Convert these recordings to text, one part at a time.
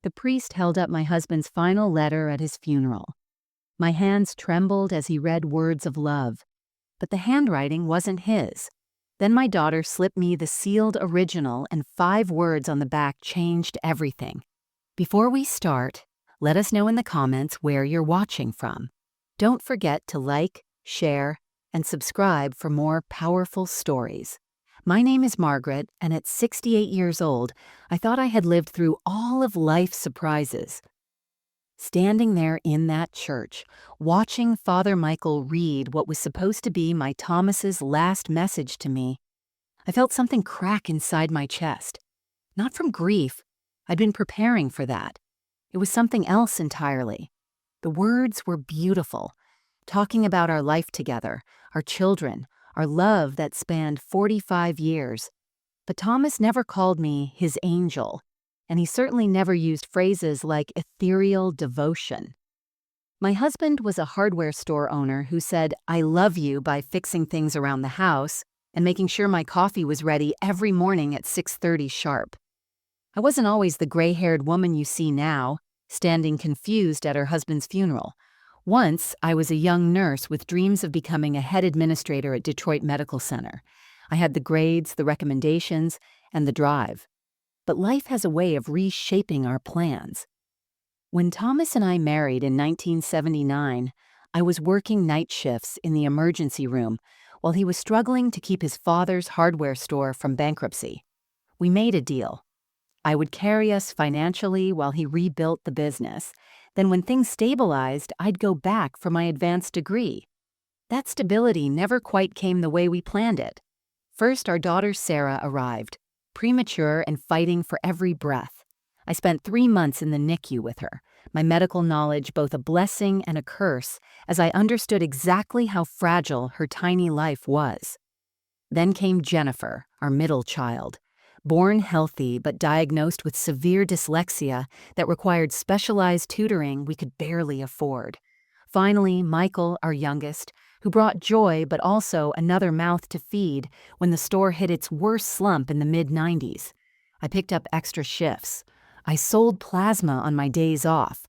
The priest held up my husband's final letter at his funeral. My hands trembled as he read words of love, but the handwriting wasn't his. Then my daughter slipped me the sealed original, and 5 words on the back changed everything. Before we start, let us know in the comments where you're watching from. Don't forget to like, share, and subscribe for more powerful stories. My name is Margaret, and at 68 years old, I thought I had lived through all of life's surprises. Standing there in that church, watching Father Michael read what was supposed to be my Thomas's last message to me, I felt something crack inside my chest. Not from grief. I'd been preparing for that. It was something else entirely. The words were beautiful, talking about our life together, our children, our love that spanned 45 years. But Thomas never called me his angel, and he certainly never used phrases like ethereal devotion. My husband was a hardware store owner who said, "I love you" by fixing things around the house and making sure my coffee was ready every morning at 6:30 sharp. I wasn't always the gray-haired woman you see now, standing confused at her husband's funeral. Once, I was a young nurse with dreams of becoming a head administrator at Detroit Medical Center. I had the grades, the recommendations, and the drive. But life has a way of reshaping our plans. When Thomas and I married in 1979, I was working night shifts in the emergency room while he was struggling to keep his father's hardware store from bankruptcy. We made a deal. I would carry us financially while he rebuilt the business. Then when things stabilized, I'd go back for my advanced degree. That stability never quite came the way we planned it. First, our daughter Sarah arrived, premature and fighting for every breath. I spent 3 months in the NICU with her, my medical knowledge both a blessing and a curse, as I understood exactly how fragile her tiny life was. Then came Jennifer, our middle child. Born healthy but diagnosed with severe dyslexia that required specialized tutoring we could barely afford. Finally, Michael, our youngest, who brought joy but also another mouth to feed when the store hit its worst slump in the mid-90s. I picked up extra shifts. I sold plasma on my days off.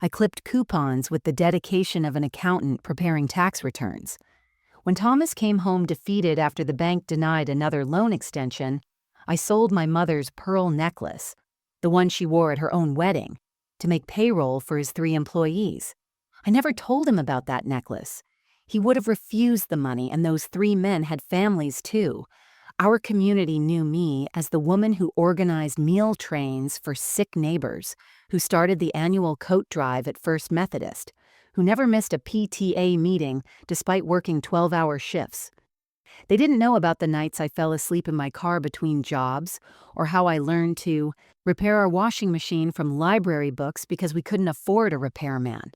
I clipped coupons with the dedication of an accountant preparing tax returns. When Thomas came home defeated after the bank denied another loan extension, I sold my mother's pearl necklace, the one she wore at her own wedding, to make payroll for his 3 employees. I never told him about that necklace. He would have refused the money, and those 3 men had families too. Our community knew me as the woman who organized meal trains for sick neighbors, who started the annual coat drive at First Methodist, who never missed a PTA meeting despite working 12-hour shifts. They didn't know about the nights I fell asleep in my car between jobs, or how I learned to repair our washing machine from library books because we couldn't afford a repairman.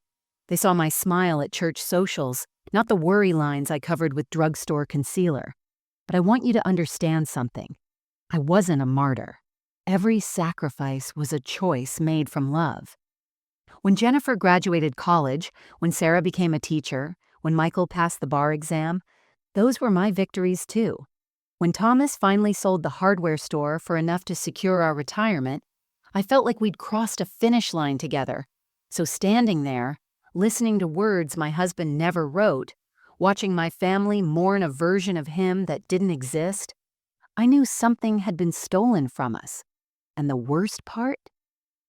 They saw my smile at church socials, not the worry lines I covered with drugstore concealer. But I want you to understand something. I wasn't a martyr. Every sacrifice was a choice made from love. When Jennifer graduated college, when Sarah became a teacher, when Michael passed the bar exam, those were my victories too. When Thomas finally sold the hardware store for enough to secure our retirement, I felt like we'd crossed a finish line together. So standing there, listening to words my husband never wrote, watching my family mourn a version of him that didn't exist, I knew something had been stolen from us. And the worst part?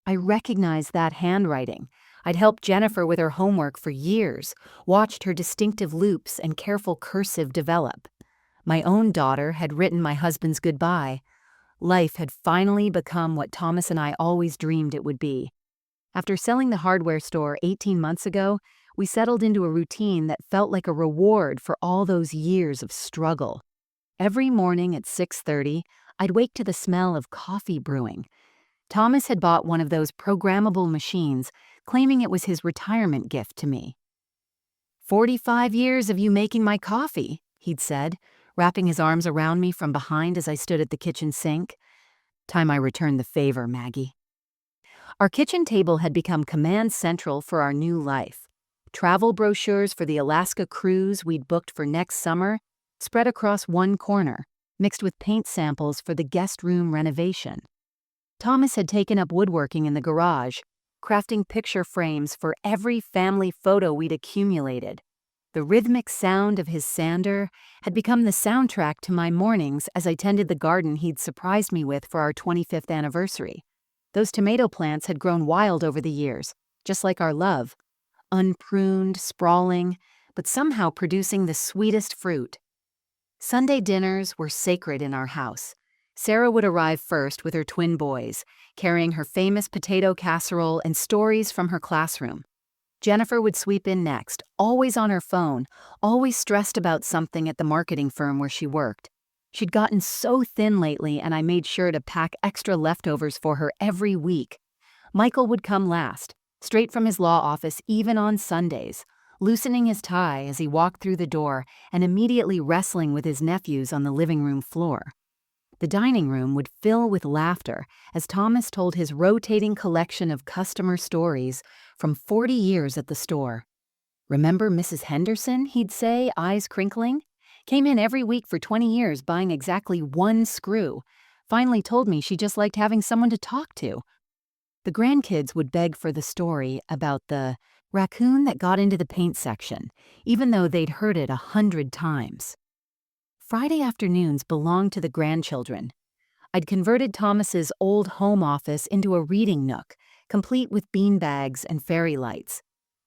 I recognized that handwriting. I'd helped Jennifer with her homework for years, watched her distinctive loops and careful cursive develop. My own daughter had written my husband's goodbye. Life had finally become what Thomas and I always dreamed it would be. After selling the hardware store 18 months ago, we settled into a routine that felt like a reward for all those years of struggle. Every morning at 6:30, I'd wake to the smell of coffee brewing. Thomas had bought one of those programmable machines, claiming it was his retirement gift to me. 45 years of you making my coffee, he'd said, wrapping his arms around me from behind as I stood at the kitchen sink. Time I returned the favor, Maggie. Our kitchen table had become command central for our new life. Travel brochures for the Alaska cruise we'd booked for next summer spread across one corner, mixed with paint samples for the guest room renovation. Thomas had taken up woodworking in the garage, crafting picture frames for every family photo we'd accumulated. The rhythmic sound of his sander had become the soundtrack to my mornings as I tended the garden he'd surprised me with for our 25th anniversary. Those tomato plants had grown wild over the years, just like our love, unpruned, sprawling, but somehow producing the sweetest fruit. Sunday dinners were sacred in our house. Sarah would arrive first with her twin boys, carrying her famous potato casserole and stories from her classroom. Jennifer would sweep in next, always on her phone, always stressed about something at the marketing firm where she worked. She'd gotten so thin lately, and I made sure to pack extra leftovers for her every week. Michael would come last, straight from his law office even on Sundays, loosening his tie as he walked through the door and immediately wrestling with his nephews on the living room floor. The dining room would fill with laughter as Thomas told his rotating collection of customer stories from 40 years at the store. "Remember Mrs. Henderson?" he'd say, eyes crinkling. "Came in every week for 20 years buying exactly one screw. Finally told me she just liked having someone to talk to." The grandkids would beg for the story about the raccoon that got into the paint section, even though they'd heard it 100 times. Friday afternoons belonged to the grandchildren. I'd converted Thomas's old home office into a reading nook, complete with beanbags and fairy lights.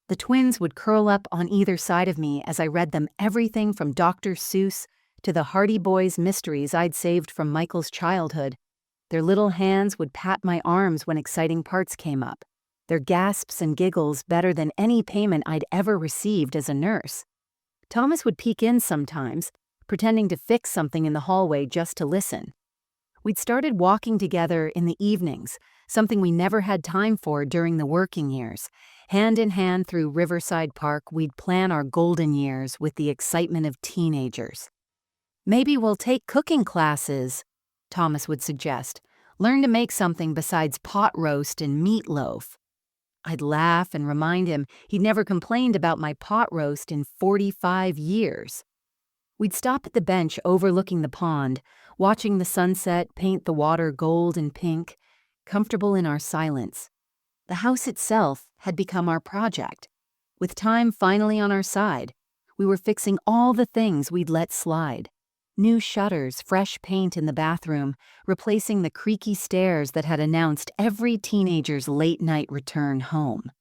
The twins would curl up on either side of me as I read them everything from Dr. Seuss to the Hardy Boys mysteries I'd saved from Michael's childhood. Their little hands would pat my arms when exciting parts came up, their gasps and giggles better than any payment I'd ever received as a nurse. Thomas would peek in sometimes, pretending to fix something in the hallway just to listen. We'd started walking together in the evenings, something we never had time for during the working years. Hand in hand through Riverside Park, we'd plan our golden years with the excitement of teenagers. "Maybe we'll take cooking classes," Thomas would suggest. "Learn to make something besides pot roast and meatloaf." I'd laugh and remind him he'd never complained about my pot roast in 45 years. We'd stop at the bench overlooking the pond, watching the sunset paint the water gold and pink, comfortable in our silence. The house itself had become our project. With time finally on our side, we were fixing all the things we'd let slide. New shutters, fresh paint in the bathroom, replacing the creaky stairs that had announced every teenager's late-night return home.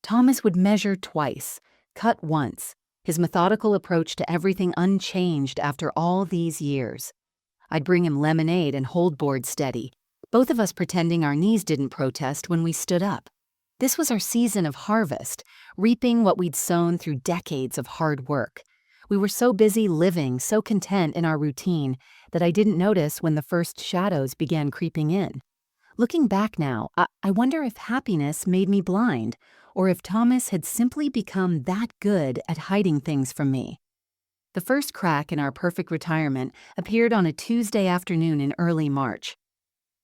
Thomas would measure twice, cut once, his methodical approach to everything unchanged after all these years. I'd bring him lemonade and hold board steady, both of us pretending our knees didn't protest when we stood up. This was our season of harvest, reaping what we'd sown through decades of hard work. We were so busy living, so content in our routine, that I didn't notice when the first shadows began creeping in. Looking back now, I wonder if happiness made me blind, or if Thomas had simply become that good at hiding things from me. The first crack in our perfect retirement appeared on a Tuesday afternoon in early March.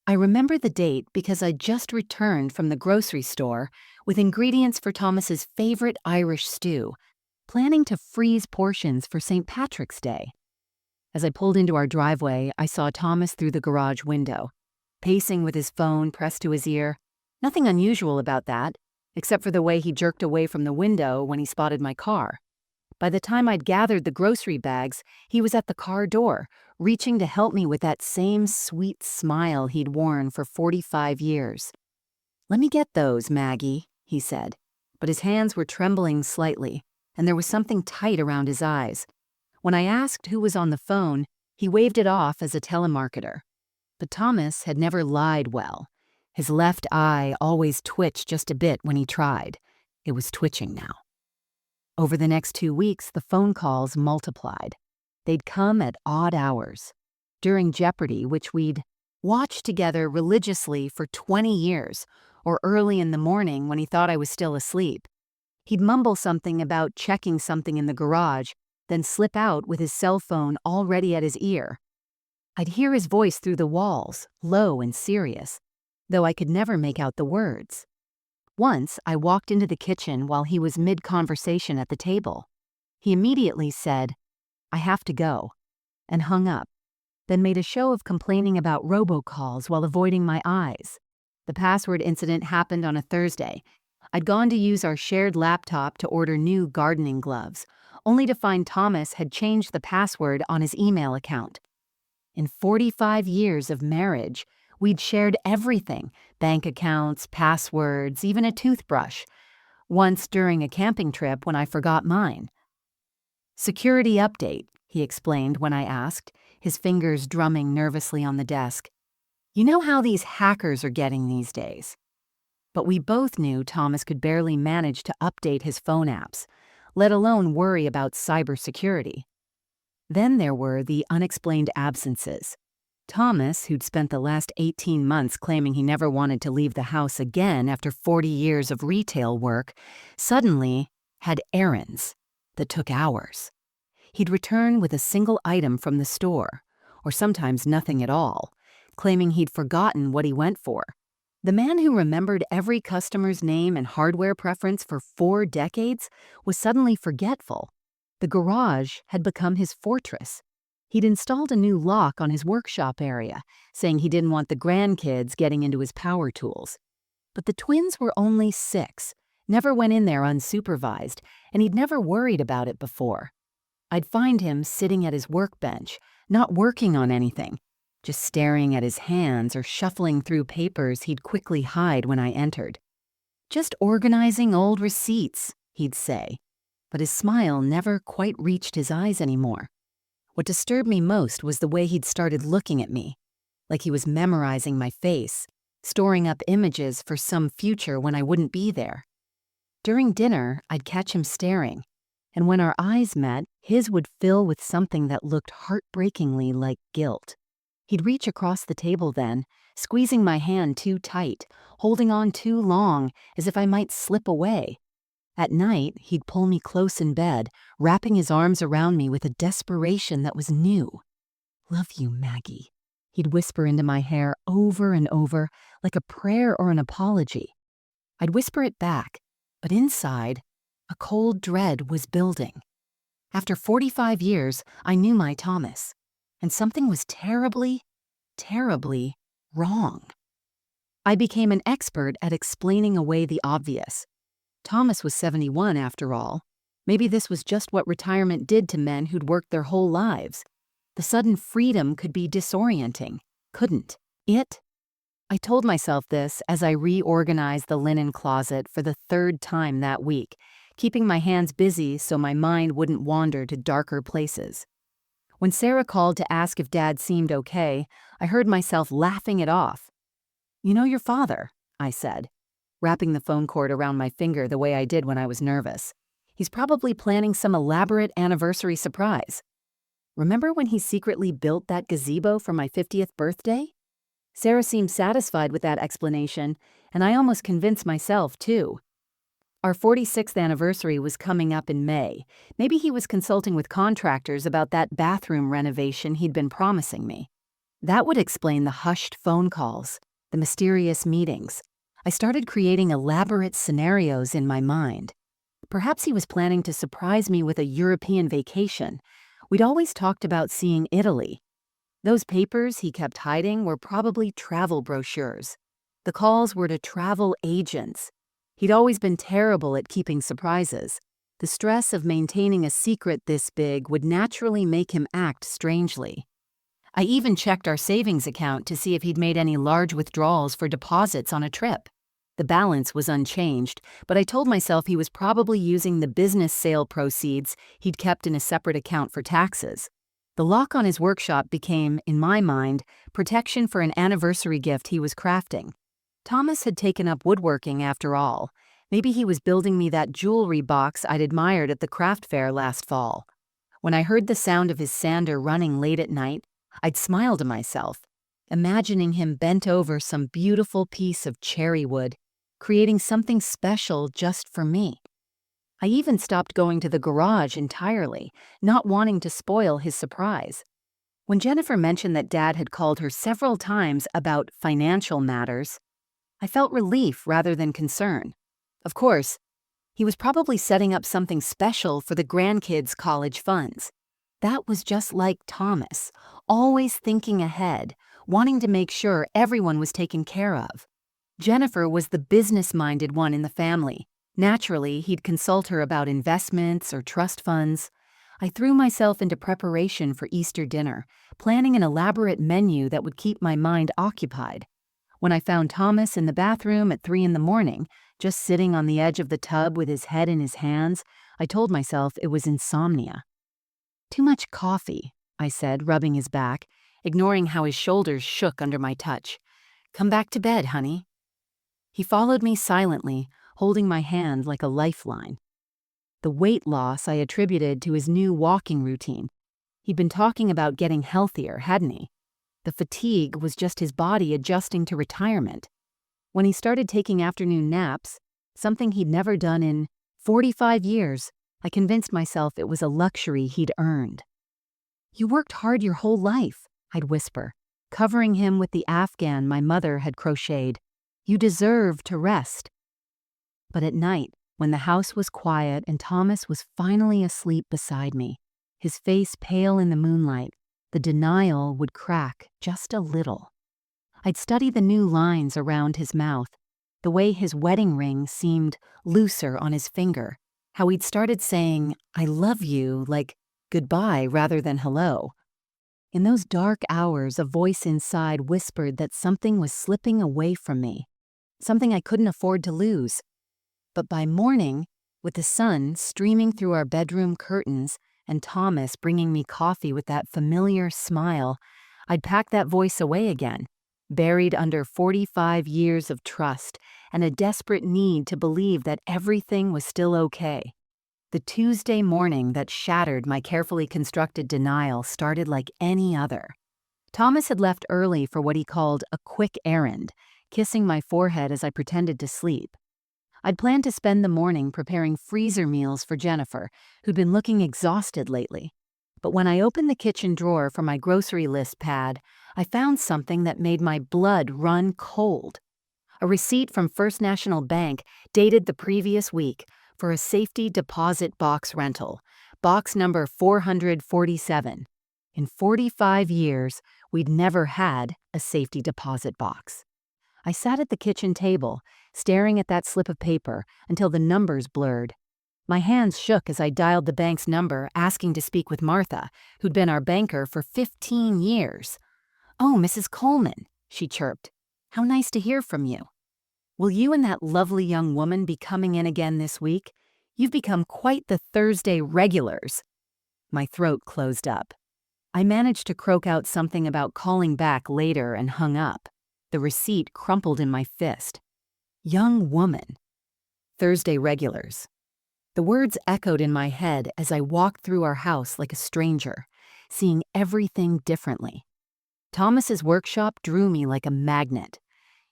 I remember the date because I'd just returned from the grocery store with ingredients for Thomas's favorite Irish stew, planning to freeze portions for St. Patrick's Day. As I pulled into our driveway, I saw Thomas through the garage window, pacing with his phone pressed to his ear. Nothing unusual about that, except for the way he jerked away from the window when he spotted my car. By the time I'd gathered the grocery bags, he was at the car door, reaching to help me with that same sweet smile he'd worn for 45 years. "Let me get those, Maggie," he said, but his hands were trembling slightly, and there was something tight around his eyes. When I asked who was on the phone, he waved it off as a telemarketer. But Thomas had never lied well. His left eye always twitched just a bit when he tried. It was twitching now. Over the next 2 weeks, the phone calls multiplied. They'd come at odd hours. During Jeopardy, which we'd watched together religiously for 20 years, or early in the morning when he thought I was still asleep. He'd mumble something about checking something in the garage, then slip out with his cell phone already at his ear. I'd hear his voice through the walls, low and serious, though I could never make out the words. Once, I walked into the kitchen while he was mid-conversation at the table. He immediately said, "I have to go," and hung up. then made a show of complaining about robocalls while avoiding my eyes. The password incident happened on a Thursday. I'd gone to use our shared laptop to order new gardening gloves, only to find Thomas had changed the password on his email account. In 45 years of marriage, we'd shared everything: bank accounts, passwords, even a toothbrush. Once during a camping trip when I forgot mine. "Security update," he explained when I asked, his fingers drumming nervously on the desk. "You know how these hackers are getting these days." But we both knew Thomas could barely manage to update his phone apps, let alone worry about cybersecurity. Then there were the unexplained absences. Thomas, who'd spent the last 18 months claiming he never wanted to leave the house again after 40 years of retail work, suddenly had errands that took hours. He'd return with a single item from the store, or sometimes nothing at all, claiming he'd forgotten what he went for. The man who remembered every customer's name and hardware preference for 4 decades was suddenly forgetful. The garage had become his fortress. He'd installed a new lock on his workshop area, saying he didn't want the grandkids getting into his power tools. But the twins were only 6, never went in there unsupervised, and he'd never worried about it before. I'd find him sitting at his workbench, not working on anything, just staring at his hands or shuffling through papers he'd quickly hide when I entered. "Just organizing old receipts," he'd say, but his smile never quite reached his eyes anymore. What disturbed me most was the way he'd started looking at me, like he was memorizing my face, storing up images for some future when I wouldn't be there. During dinner, I'd catch him staring, and when our eyes met, his would fill with something that looked heartbreakingly like guilt. He'd reach across the table then, squeezing my hand too tight, holding on too long, as if I might slip away. At night, he'd pull me close in bed, wrapping his arms around me with a desperation that was new. "Love you, Maggie," he'd whisper into my hair over and over, like a prayer or an apology. I'd whisper it back, but inside, a cold dread was building. After 45 years, I knew my Thomas, and something was terribly, terribly wrong. I became an expert at explaining away the obvious. Thomas was 71 after all. Maybe this was just what retirement did to men who'd worked their whole lives. The sudden freedom could be disorienting, couldn't it? I told myself this as I reorganized the linen closet for the 3rd time that week, keeping my hands busy so my mind wouldn't wander to darker places. When Sarah called to ask if Dad seemed okay, I heard myself laughing it off. "You know your father," I said, wrapping the phone cord around my finger the way I did when I was nervous. "He's probably planning some elaborate anniversary surprise. Remember when he secretly built that gazebo for my 50th birthday?" Sarah seemed satisfied with that explanation, and I almost convinced myself, too. Our 46th anniversary was coming up in May. Maybe he was consulting with contractors about that bathroom renovation he'd been promising me. That would explain the hushed phone calls, the mysterious meetings. I started creating elaborate scenarios in my mind. Perhaps he was planning to surprise me with a European vacation. We'd always talked about seeing Italy. Those papers he kept hiding were probably travel brochures. The calls were to travel agents. He'd always been terrible at keeping surprises. The stress of maintaining a secret this big would naturally make him act strangely. I even checked our savings account to see if he'd made any large withdrawals for deposits on a trip. The balance was unchanged, but I told myself he was probably using the business sale proceeds he'd kept in a separate account for taxes. The lock on his workshop became, in my mind, protection for an anniversary gift he was crafting. Thomas had taken up woodworking after all. Maybe he was building me that jewelry box I'd admired at the craft fair last fall. When I heard the sound of his sander running late at night, I'd smile to myself, imagining him bent over some beautiful piece of cherry wood, creating something special just for me. I even stopped going to the garage entirely, not wanting to spoil his surprise. When Jennifer mentioned that Dad had called her several times about financial matters, I felt relief rather than concern. Of course, he was probably setting up something special for the grandkids' college funds. That was just like Thomas, always thinking ahead, wanting to make sure everyone was taken care of. Jennifer was the business-minded one in the family. Naturally, he'd consult her about investments or trust funds. I threw myself into preparation for Easter dinner, planning an elaborate menu that would keep my mind occupied. When I found Thomas in the bathroom at 3 in the morning, just sitting on the edge of the tub with his head in his hands, I told myself it was insomnia. "Too much coffee," I said, rubbing his back, ignoring how his shoulders shook under my touch. "Come back to bed, honey." He followed me silently, holding my hand like a lifeline. The weight loss I attributed to his new walking routine. He'd been talking about getting healthier, hadn't he? The fatigue was just his body adjusting to retirement. When he started taking afternoon naps, something he'd never done in 45 years, I convinced myself it was a luxury he'd earned. "You worked hard your whole life," I'd whisper, covering him with the afghan my mother had crocheted. "You deserve to rest." But at night, when the house was quiet and Thomas was finally asleep beside me, his face pale in the moonlight, the denial would crack just a little. I'd study the new lines around his mouth, the way his wedding ring seemed looser on his finger, how he'd started saying, "I love you," like goodbye rather than hello. In those dark hours, a voice inside whispered that something was slipping away from me, something I couldn't afford to lose. But by morning, with the sun streaming through our bedroom curtains and Thomas bringing me coffee with that familiar smile, I'd pack that voice away again, buried under 45 years of trust and a desperate need to believe that everything was still okay. The Tuesday morning that shattered my carefully constructed denial started like any other. Thomas had left early for what he called a quick errand, kissing my forehead as I pretended to sleep. I'd planned to spend the morning preparing freezer meals for Jennifer, who'd been looking exhausted lately. But when I opened the kitchen drawer for my grocery list pad, I found something that made my blood run cold. A receipt from First National Bank dated the previous week for a safety deposit box rental, box number 447. In 45 years, we'd never had a safety deposit box. I sat at the kitchen table, staring at that slip of paper until the numbers blurred. My hands shook as I dialed the bank's number, asking to speak with Martha, who'd been our banker for 15 years. "Oh, Mrs. Coleman," she chirped. "How nice to hear from you. Will you and that lovely young woman be coming in again this week? You've become quite the Thursday regulars." My throat closed up. I managed to croak out something about calling back later and hung up. The receipt crumpled in my fist. Young woman. Thursday regulars. The words echoed in my head as I walked through our house like a stranger, seeing everything differently. Thomas's workshop drew me like a magnet.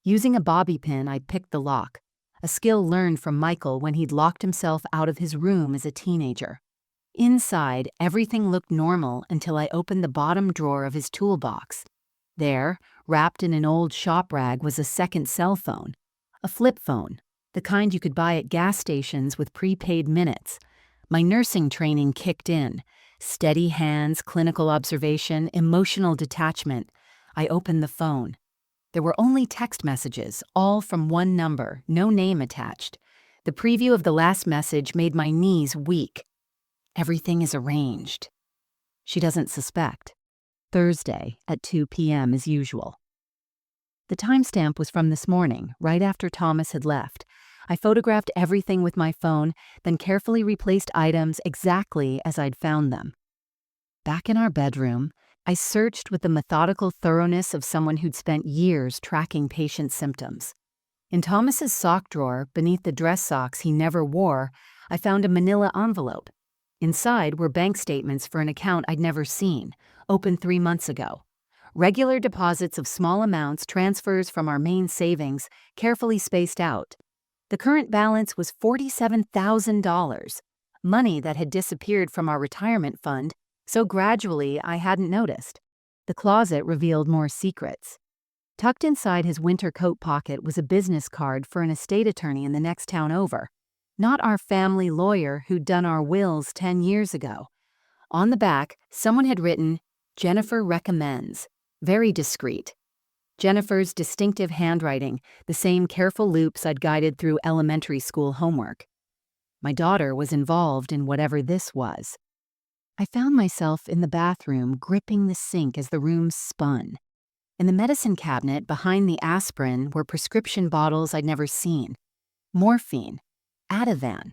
Using a bobby pin, I picked the lock, a skill learned from Michael when he'd locked himself out of his room as a teenager. Inside, everything looked normal until I opened the bottom drawer of his toolbox. There, wrapped in an old shop rag, was a second cell phone, a flip phone, the kind you could buy at gas stations with prepaid minutes. My nursing training kicked in. Steady hands, clinical observation, emotional detachment. I opened the phone. There were only text messages, all from one number, no name attached. The preview of the last message made my knees weak. "Everything is arranged. She doesn't suspect. Thursday at 2 p.m. as usual." The timestamp was from this morning, right after Thomas had left. I photographed everything with my phone, then carefully replaced items exactly as I'd found them. Back in our bedroom, I searched with the methodical thoroughness of someone who'd spent years tracking patient symptoms. In Thomas's sock drawer, beneath the dress socks he never wore, I found a manila envelope. Inside were bank statements for an account I'd never seen, opened 3 months ago. Regular deposits of small amounts, transfers from our main savings, carefully spaced out. The current balance was $47,000, money that had disappeared from our retirement fund so gradually I hadn't noticed. The closet revealed more secrets. Tucked inside his winter coat pocket was a business card for an estate attorney in the next town over, not our family lawyer who'd done our wills 10 years ago. On the back, someone had written, Jennifer recommends. Very discreet. Jennifer's distinctive handwriting, the same careful loops I'd guided through elementary school homework. My daughter was involved in whatever this was. I found myself in the bathroom gripping the sink as the room spun. In the medicine cabinet behind the aspirin were prescription bottles I'd never seen. Morphine, Ativan,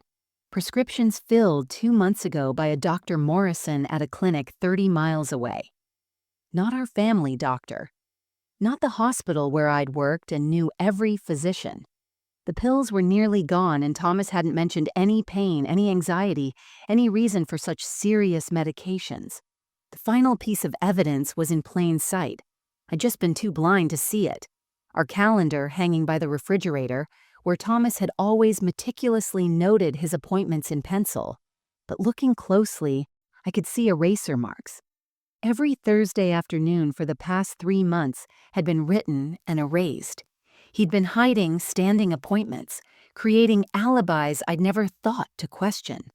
prescriptions filled 2 months ago by a Dr. Morrison at a clinic 30 miles away. Not our family doctor. Not the hospital where I'd worked and knew every physician. The pills were nearly gone and Thomas hadn't mentioned any pain, any anxiety, any reason for such serious medications. The final piece of evidence was in plain sight. I'd just been too blind to see it. Our calendar hanging by the refrigerator, where Thomas had always meticulously noted his appointments in pencil. But looking closely, I could see eraser marks. Every Thursday afternoon for the past 3 months had been written and erased. He'd been hiding standing appointments, creating alibis I'd never thought to question.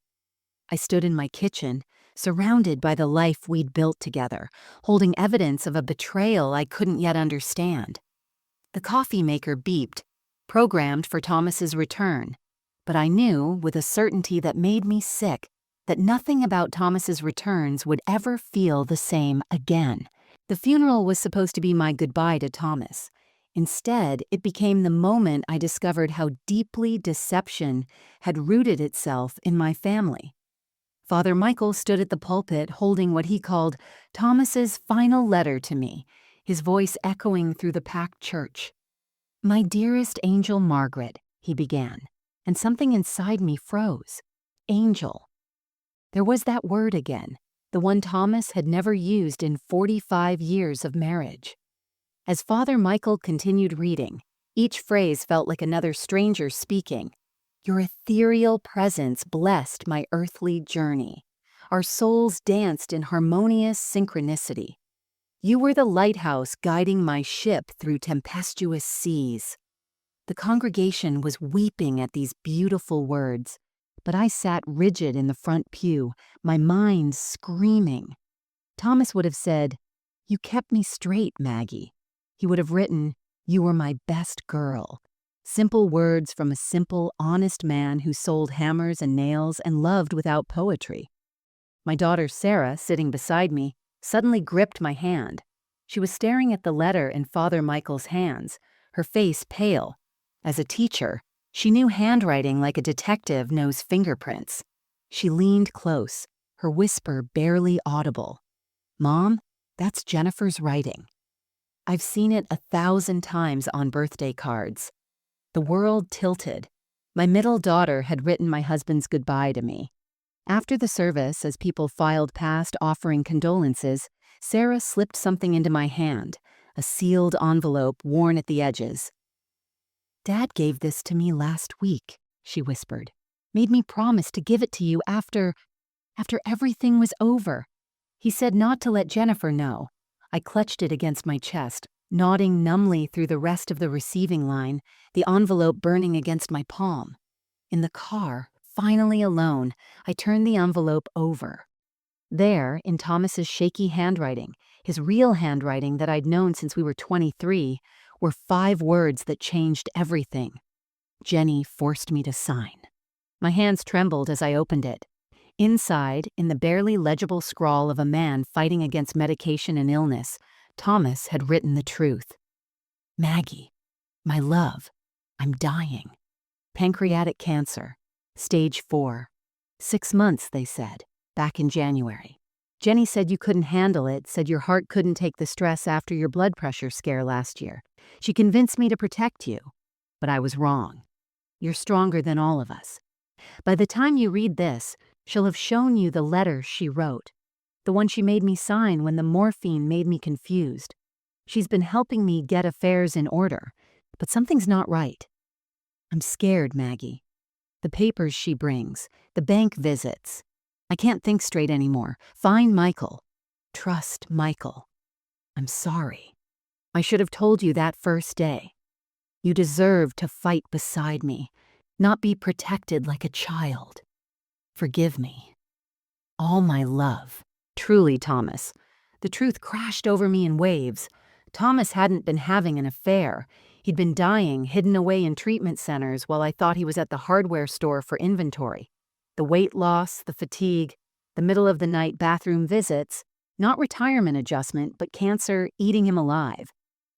I stood in my kitchen, surrounded by the life we'd built together, holding evidence of a betrayal I couldn't yet understand. The coffee maker beeped, programmed for Thomas's return, but I knew, with a certainty that made me sick, that nothing about Thomas's returns would ever feel the same again. The funeral was supposed to be my goodbye to Thomas. Instead, it became the moment I discovered how deeply deception had rooted itself in my family. Father Michael stood at the pulpit holding what he called Thomas's final letter to me, his voice echoing through the packed church. "My dearest Angel Margaret," he began, and something inside me froze. Angel. There was that word again, the one Thomas had never used in 45 years of marriage. As Father Michael continued reading, each phrase felt like another stranger speaking. Your ethereal presence blessed my earthly journey. Our souls danced in harmonious synchronicity. You were the lighthouse guiding my ship through tempestuous seas. The congregation was weeping at these beautiful words, but I sat rigid in the front pew, my mind screaming. Thomas would have said, "You kept me straight, Maggie." He would have written, "You were my best girl." Simple words from a simple, honest man who sold hammers and nails and loved without poetry. My daughter Sarah, sitting beside me, suddenly gripped my hand. She was staring at the letter in Father Michael's hands, her face pale. As a teacher, she knew handwriting like a detective knows fingerprints. She leaned close, her whisper barely audible. "Mom, that's Jennifer's writing. I've seen it 1,000 times on birthday cards." The world tilted. My middle daughter had written my husband's goodbye to me. After the service, as people filed past offering condolences, Sarah slipped something into my hand, a sealed envelope worn at the edges. "Dad gave this to me last week," she whispered. "Made me promise to give it to you after everything was over. He said not to let Jennifer know." I clutched it against my chest, nodding numbly through the rest of the receiving line, the envelope burning against my palm. In the car, finally alone, I turned the envelope over. There, in Thomas's shaky handwriting, his real handwriting that I'd known since we were 23, were 5 words that changed everything. Jenny forced me to sign. My hands trembled as I opened it. Inside, in the barely legible scrawl of a man fighting against medication and illness, Thomas had written the truth. "Maggie, my love, I'm dying. Pancreatic cancer, stage 4. 6 months, they said, back in January. Jenny said you couldn't handle it, said your heart couldn't take the stress after your blood pressure scare last year. She convinced me to protect you, but I was wrong. You're stronger than all of us. By the time you read this, she'll have shown you the letter she wrote, the one she made me sign when the morphine made me confused. She's been helping me get affairs in order, but something's not right. I'm scared, Maggie. The papers she brings, the bank visits. I can't think straight anymore. Find Michael. Trust Michael. I'm sorry. I should have told you that first day. You deserve to fight beside me, not be protected like a child. Forgive me. All my love. Truly, Thomas. The truth crashed over me in waves. Thomas hadn't been having an affair. He'd been dying, hidden away in treatment centers while I thought he was at the hardware store for inventory. The weight loss, the fatigue, the middle-of-the-night bathroom visits, not retirement adjustment, but cancer eating him alive.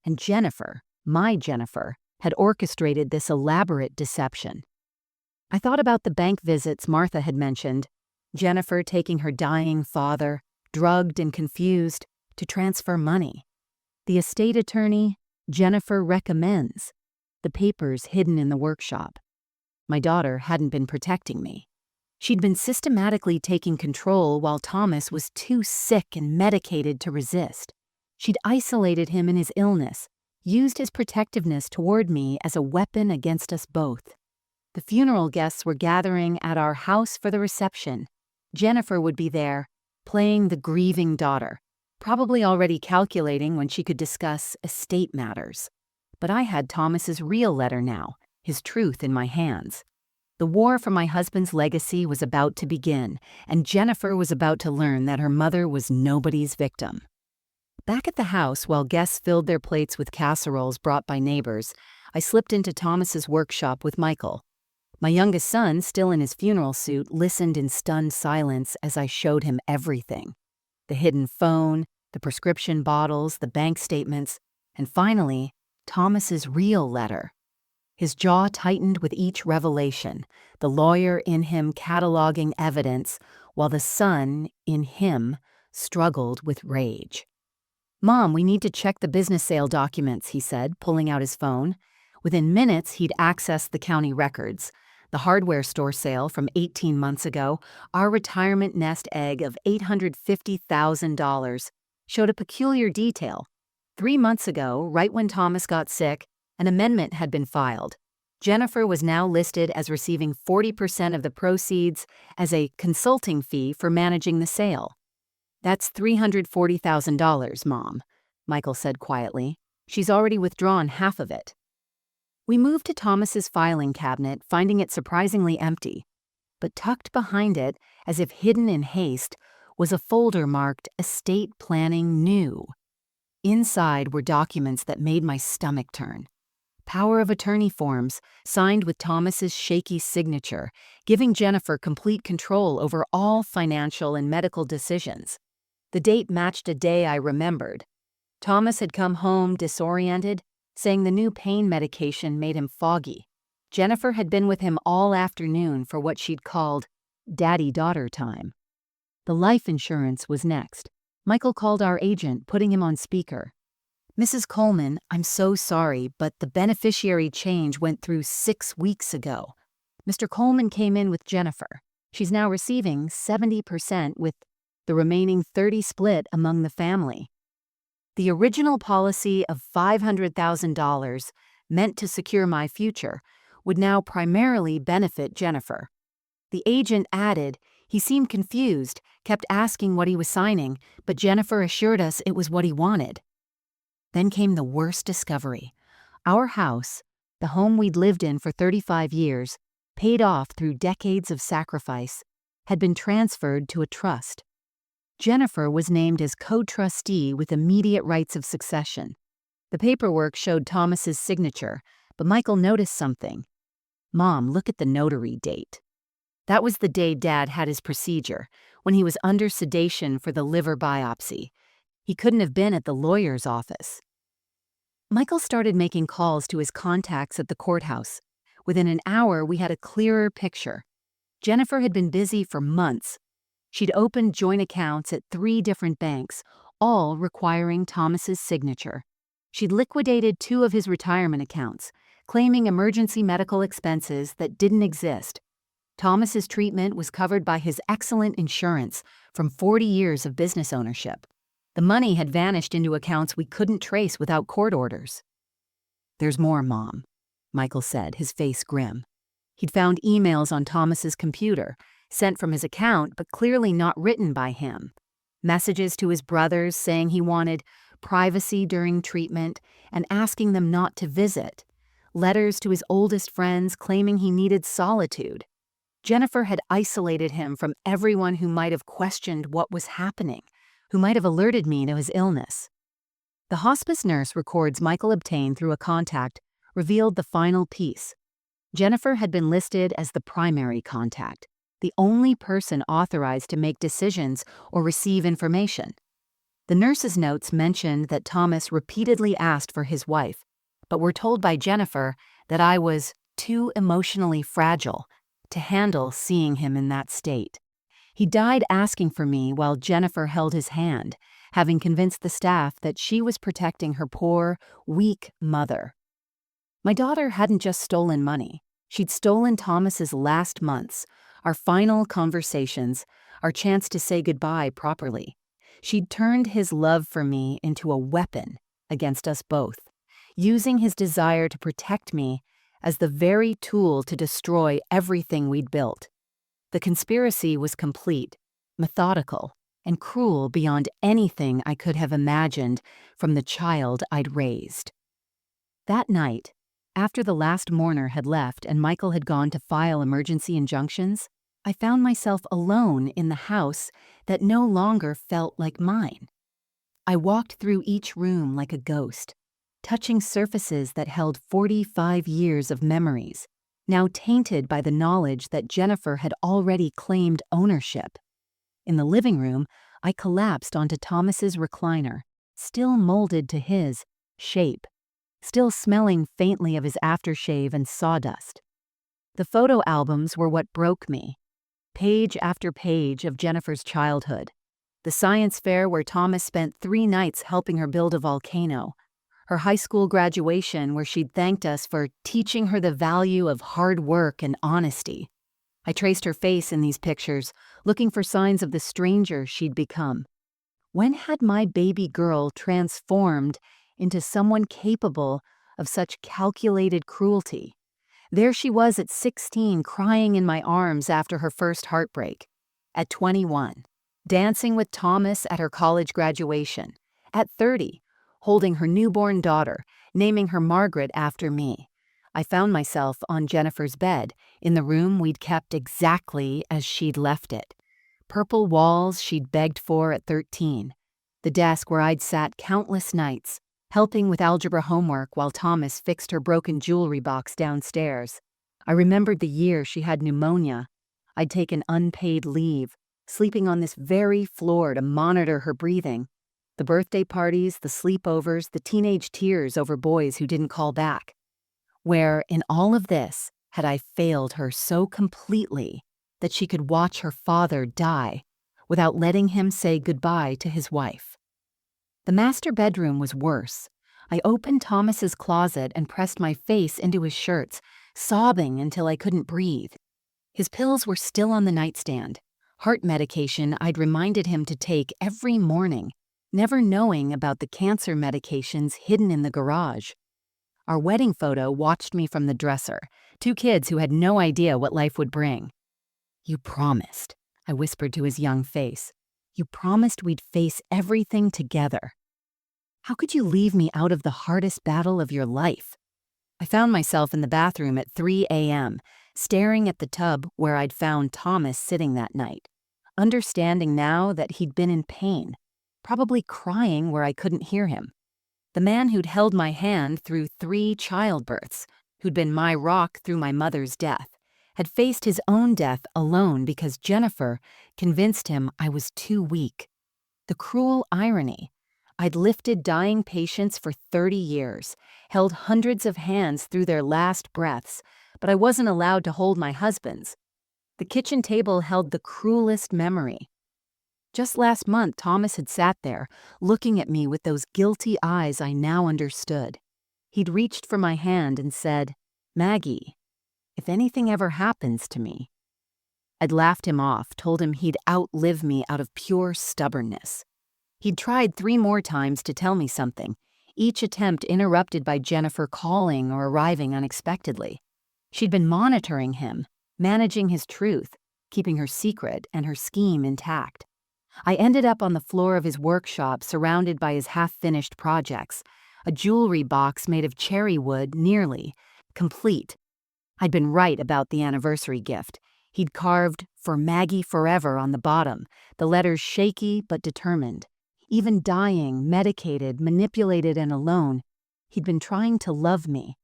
And Jennifer, my Jennifer, had orchestrated this elaborate deception. I thought about the bank visits Martha had mentioned, Jennifer taking her dying father, drugged and confused, to transfer money. The estate attorney, Jennifer recommends. The papers hidden in the workshop. My daughter hadn't been protecting me. She'd been systematically taking control while Thomas was too sick and medicated to resist. She'd isolated him in his illness, used his protectiveness toward me as a weapon against us both. The funeral guests were gathering at our house for the reception. Jennifer would be there, playing the grieving daughter, probably already calculating when she could discuss estate matters. But I had Thomas's real letter now, his truth in my hands. The war for my husband's legacy was about to begin, and Jennifer was about to learn that her mother was nobody's victim. Back at the house, while guests filled their plates with casseroles brought by neighbors, I slipped into Thomas's workshop with Michael. My youngest son, still in his funeral suit, listened in stunned silence as I showed him everything. The hidden phone, the prescription bottles, the bank statements, and finally, Thomas's real letter. His jaw tightened with each revelation, the lawyer in him cataloging evidence, while the son in him struggled with rage. "Mom, we need to check the business sale documents," he said, pulling out his phone. Within minutes, he'd accessed the county records. The hardware store sale from 18 months ago, our retirement nest egg of $850,000, showed a peculiar detail. 3 months ago, right when Thomas got sick, an amendment had been filed. Jennifer was now listed as receiving 40% of the proceeds as a consulting fee for managing the sale. "That's $340,000, Mom," Michael said quietly. "She's already withdrawn half of it." We moved to Thomas's filing cabinet, finding it surprisingly empty. But tucked behind it, as if hidden in haste, was a folder marked Estate Planning New. Inside were documents that made my stomach turn. Power of attorney forms, signed with Thomas's shaky signature, giving Jennifer complete control over all financial and medical decisions. The date matched a day I remembered. Thomas had come home disoriented, saying the new pain medication made him foggy. Jennifer had been with him all afternoon for what she'd called daddy-daughter time. The life insurance was next. Michael called our agent, putting him on speaker. "Mrs. Coleman, I'm so sorry, but the beneficiary change went through 6 weeks ago. Mr. Coleman came in with Jennifer. She's now receiving 70% with the remaining 30% split among the family. The original policy of $500,000, meant to secure my future, would now primarily benefit Jennifer." The agent added, he seemed confused, kept asking what he was signing, but Jennifer assured us it was what he wanted. Then came the worst discovery. Our house, the home we'd lived in for 35 years, paid off through decades of sacrifice, had been transferred to a trust. Jennifer was named as co-trustee with immediate rights of succession. The paperwork showed Thomas's signature, but Michael noticed something. "Mom, look at the notary date." That was the day Dad had his procedure, when he was under sedation for the liver biopsy. He couldn't have been at the lawyer's office. Michael started making calls to his contacts at the courthouse. Within an hour, we had a clearer picture. Jennifer had been busy for months. She'd opened joint accounts at 3 different banks, all requiring Thomas's signature. She'd liquidated 2 of his retirement accounts, claiming emergency medical expenses that didn't exist. Thomas's treatment was covered by his excellent insurance from 40 years of business ownership. The money had vanished into accounts we couldn't trace without court orders. "There's more, Mom," Michael said, his face grim. He'd found emails on Thomas's computer, sent from his account but clearly not written by him. Messages to his brothers saying he wanted privacy during treatment and asking them not to visit. Letters to his oldest friends claiming he needed solitude. Jennifer had isolated him from everyone who might have questioned what was happening. who might have alerted me to his illness. The hospice nurse records Michael obtained through a contact revealed the final piece. Jennifer had been listed as the primary contact, the only person authorized to make decisions or receive information. The nurse's notes mentioned that Thomas repeatedly asked for his wife, but were told by Jennifer that I was too emotionally fragile to handle seeing him in that state. He died asking for me while Jennifer held his hand, having convinced the staff that she was protecting her poor, weak mother. My daughter hadn't just stolen money. She'd stolen Thomas's last months, our final conversations, our chance to say goodbye properly. She'd turned his love for me into a weapon against us both, using his desire to protect me as the very tool to destroy everything we'd built. The conspiracy was complete, methodical, and cruel beyond anything I could have imagined from the child I'd raised. That night, after the last mourner had left and Michael had gone to file emergency injunctions, I found myself alone in the house that no longer felt like mine. I walked through each room like a ghost, touching surfaces that held 45 years of memories, now tainted by the knowledge that Jennifer had already claimed ownership. In the living room, I collapsed onto Thomas's recliner, still molded to his shape, still smelling faintly of his aftershave and sawdust. The photo albums were what broke me. Page after page of Jennifer's childhood. The science fair where Thomas spent 3 nights helping her build a volcano. Her high school graduation where she'd thanked us for teaching her the value of hard work and honesty. I traced her face in these pictures, looking for signs of the stranger she'd become. When had my baby girl transformed into someone capable of such calculated cruelty? There she was at 16, crying in my arms after her first heartbreak. At 21, dancing with Thomas at her college graduation. At 30, holding her newborn daughter, naming her Margaret after me. I found myself on Jennifer's bed, in the room we'd kept exactly as she'd left it. Purple walls she'd begged for at 13. The desk where I'd sat countless nights, helping with algebra homework while Thomas fixed her broken jewelry box downstairs. I remembered the year she had pneumonia. I'd taken unpaid leave, sleeping on this very floor to monitor her breathing. The birthday parties, the sleepovers, the teenage tears over boys who didn't call back. Where, in all of this, had I failed her so completely that she could watch her father die without letting him say goodbye to his wife? The master bedroom was worse. I opened Thomas's closet and pressed my face into his shirts, sobbing until I couldn't breathe. His pills were still on the nightstand, heart medication I'd reminded him to take every morning, never knowing about the cancer medications hidden in the garage. Our wedding photo watched me from the dresser, 2 kids who had no idea what life would bring. "You promised," I whispered to his young face. "You promised we'd face everything together. How could you leave me out of the hardest battle of your life?" I found myself in the bathroom at 3 a.m., staring at the tub where I'd found Thomas sitting that night, understanding now that he'd been in pain, probably crying where I couldn't hear him. The man who'd held my hand through 3 childbirths, who'd been my rock through my mother's death, had faced his own death alone because Jennifer convinced him I was too weak. The cruel irony. I'd lifted dying patients for 30 years, held hundreds of hands through their last breaths, but I wasn't allowed to hold my husband's. The kitchen table held the cruelest memory. Just last month, Thomas had sat there, looking at me with those guilty eyes I now understood. He'd reached for my hand and said, "Maggie, if anything ever happens to me." I'd laughed him off, told him he'd outlive me out of pure stubbornness. He'd tried 3 more times to tell me something, each attempt interrupted by Jennifer calling or arriving unexpectedly. She'd been monitoring him, managing his truth, keeping her secret and her scheme intact. I ended up on the floor of his workshop surrounded by his half-finished projects, a jewelry box made of cherry wood, nearly complete. I'd been right about the anniversary gift. He'd carved "For Maggie Forever" on the bottom, the letters shaky but determined. Even dying, medicated, manipulated, and alone, he'd been trying to love me.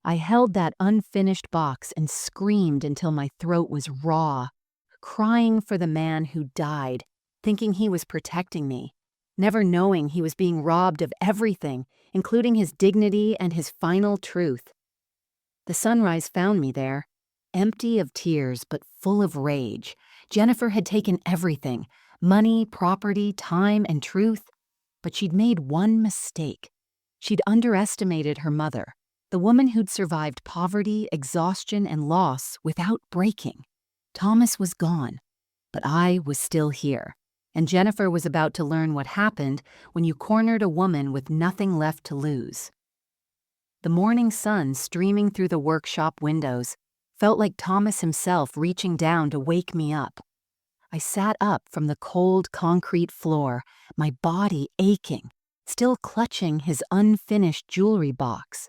I held that unfinished box and screamed until my throat was raw, crying for the man who died, thinking he was protecting me, never knowing he was being robbed of everything, including his dignity and his final truth. The sunrise found me there, empty of tears but full of rage. Jennifer had taken everything, money, property, time, and truth, but she'd made one mistake. She'd underestimated her mother, the woman who'd survived poverty, exhaustion, and loss without breaking. Thomas was gone, but I was still here, and Jennifer was about to learn what happened when you cornered a woman with nothing left to lose. The morning sun streaming through the workshop windows felt like Thomas himself reaching down to wake me up. I sat up from the cold concrete floor, my body aching, still clutching his unfinished jewelry box.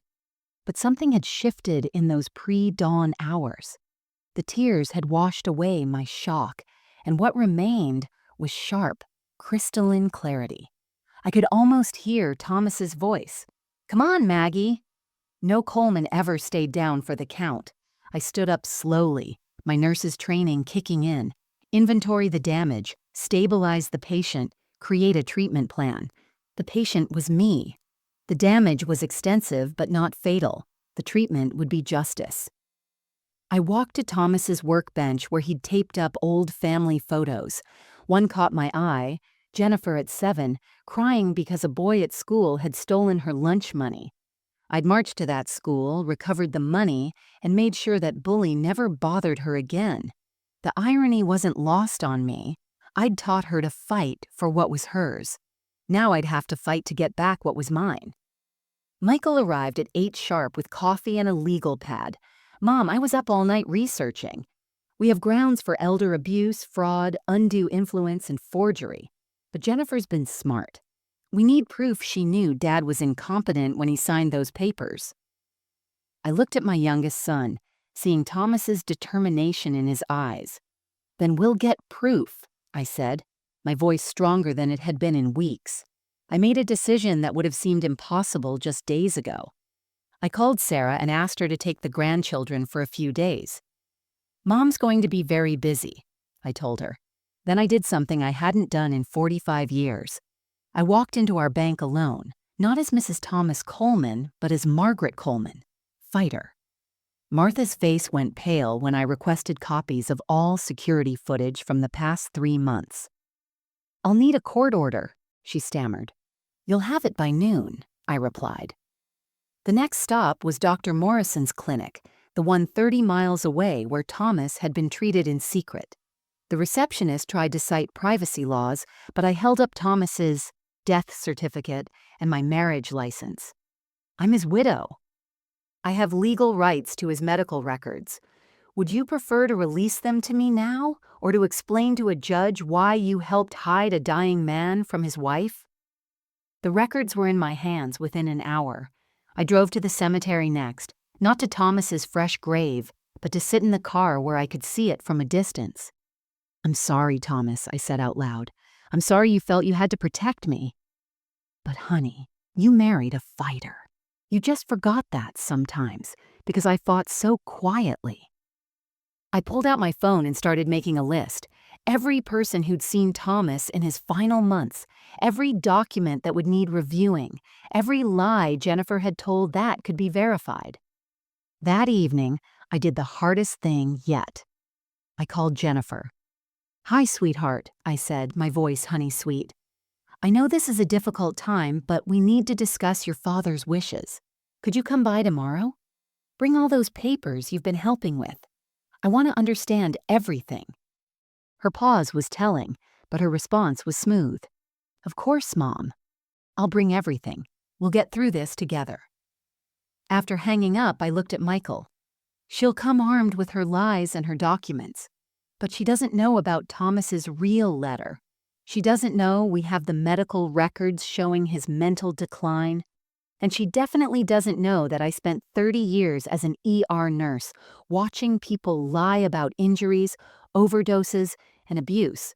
But something had shifted in those pre-dawn hours. The tears had washed away my shock, and what remained was sharp, crystalline clarity. I could almost hear Thomas's voice. "Come on, Maggie." No Coleman ever stayed down for the count. I stood up slowly, my nurse's training kicking in. Inventory the damage, stabilize the patient, create a treatment plan. The patient was me. The damage was extensive but not fatal. The treatment would be justice. I walked to Thomas's workbench where he'd taped up old family photos. One caught my eye, Jennifer at 7, crying because a boy at school had stolen her lunch money. I'd marched to that school, recovered the money, and made sure that bully never bothered her again. The irony wasn't lost on me. I'd taught her to fight for what was hers. Now I'd have to fight to get back what was mine. Michael arrived at 8 sharp with coffee and a legal pad. "Mom, I was up all night researching. We have grounds for elder abuse, fraud, undue influence, and forgery. But Jennifer's been smart. We need proof she knew Dad was incompetent when he signed those papers." I looked at my youngest son, seeing Thomas's determination in his eyes. "Then we'll get proof," I said, my voice stronger than it had been in weeks. I made a decision that would have seemed impossible just days ago. I called Sarah and asked her to take the grandchildren for a few days. "Mom's going to be very busy," I told her. Then I did something I hadn't done in 45 years. I walked into our bank alone, not as Mrs. Thomas Coleman, but as Margaret Coleman, fighter. Martha's face went pale when I requested copies of all security footage from the past 3 months. "I'll need a court order," she stammered. "You'll have it by noon," I replied. The next stop was Dr. Morrison's clinic, the one 30 miles away where Thomas had been treated in secret. The receptionist tried to cite privacy laws, but I held up Thomas's death certificate and my marriage license. "I'm his widow. I have legal rights to his medical records. Would you prefer to release them to me now, or to explain to a judge why you helped hide a dying man from his wife?" The records were in my hands within an hour. I drove to the cemetery next, not to Thomas's fresh grave, but to sit in the car where I could see it from a distance. "I'm sorry, Thomas," I said out loud. "I'm sorry you felt you had to protect me. But honey, you married a fighter. You just forgot that sometimes, because I fought so quietly." I pulled out my phone and started making a list. Every person who'd seen Thomas in his final months, every document that would need reviewing, every lie Jennifer had told that could be verified. That evening, I did the hardest thing yet. I called Jennifer. "Hi, sweetheart," I said, my voice honey-sweet. "I know this is a difficult time, but we need to discuss your father's wishes. Could you come by tomorrow? Bring all those papers you've been helping with. I want to understand everything." Her pause was telling, but her response was smooth. "Of course, Mom. I'll bring everything. We'll get through this together." After hanging up, I looked at Michael. She'll come armed with her lies and her documents, but she doesn't know about Thomas's real letter. She doesn't know we have the medical records showing his mental decline. And she definitely doesn't know that I spent 30 years as an ER nurse watching people lie about injuries, overdoses, and abuse.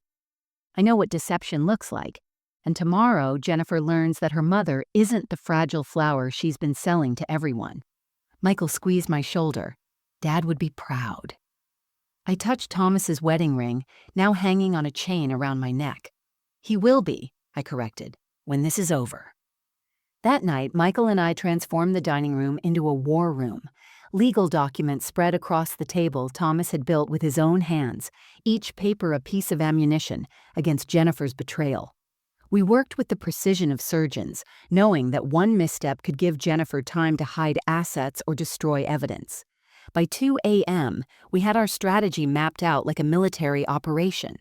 I know what deception looks like, And tomorrow, Jennifer learns that her mother isn't the fragile flower she's been selling to everyone. Michael squeezed my shoulder. Dad would be proud. I touched Thomas's wedding ring, now hanging on a chain around my neck. He will be, I corrected, when this is over. That night, Michael and I transformed the dining room into a war room. Legal documents spread across the table Thomas had built with his own hands, each paper a piece of ammunition against Jennifer's betrayal. We worked with the precision of surgeons, knowing that one misstep could give Jennifer time to hide assets or destroy evidence. By 2 a.m., we had our strategy mapped out like a military operation.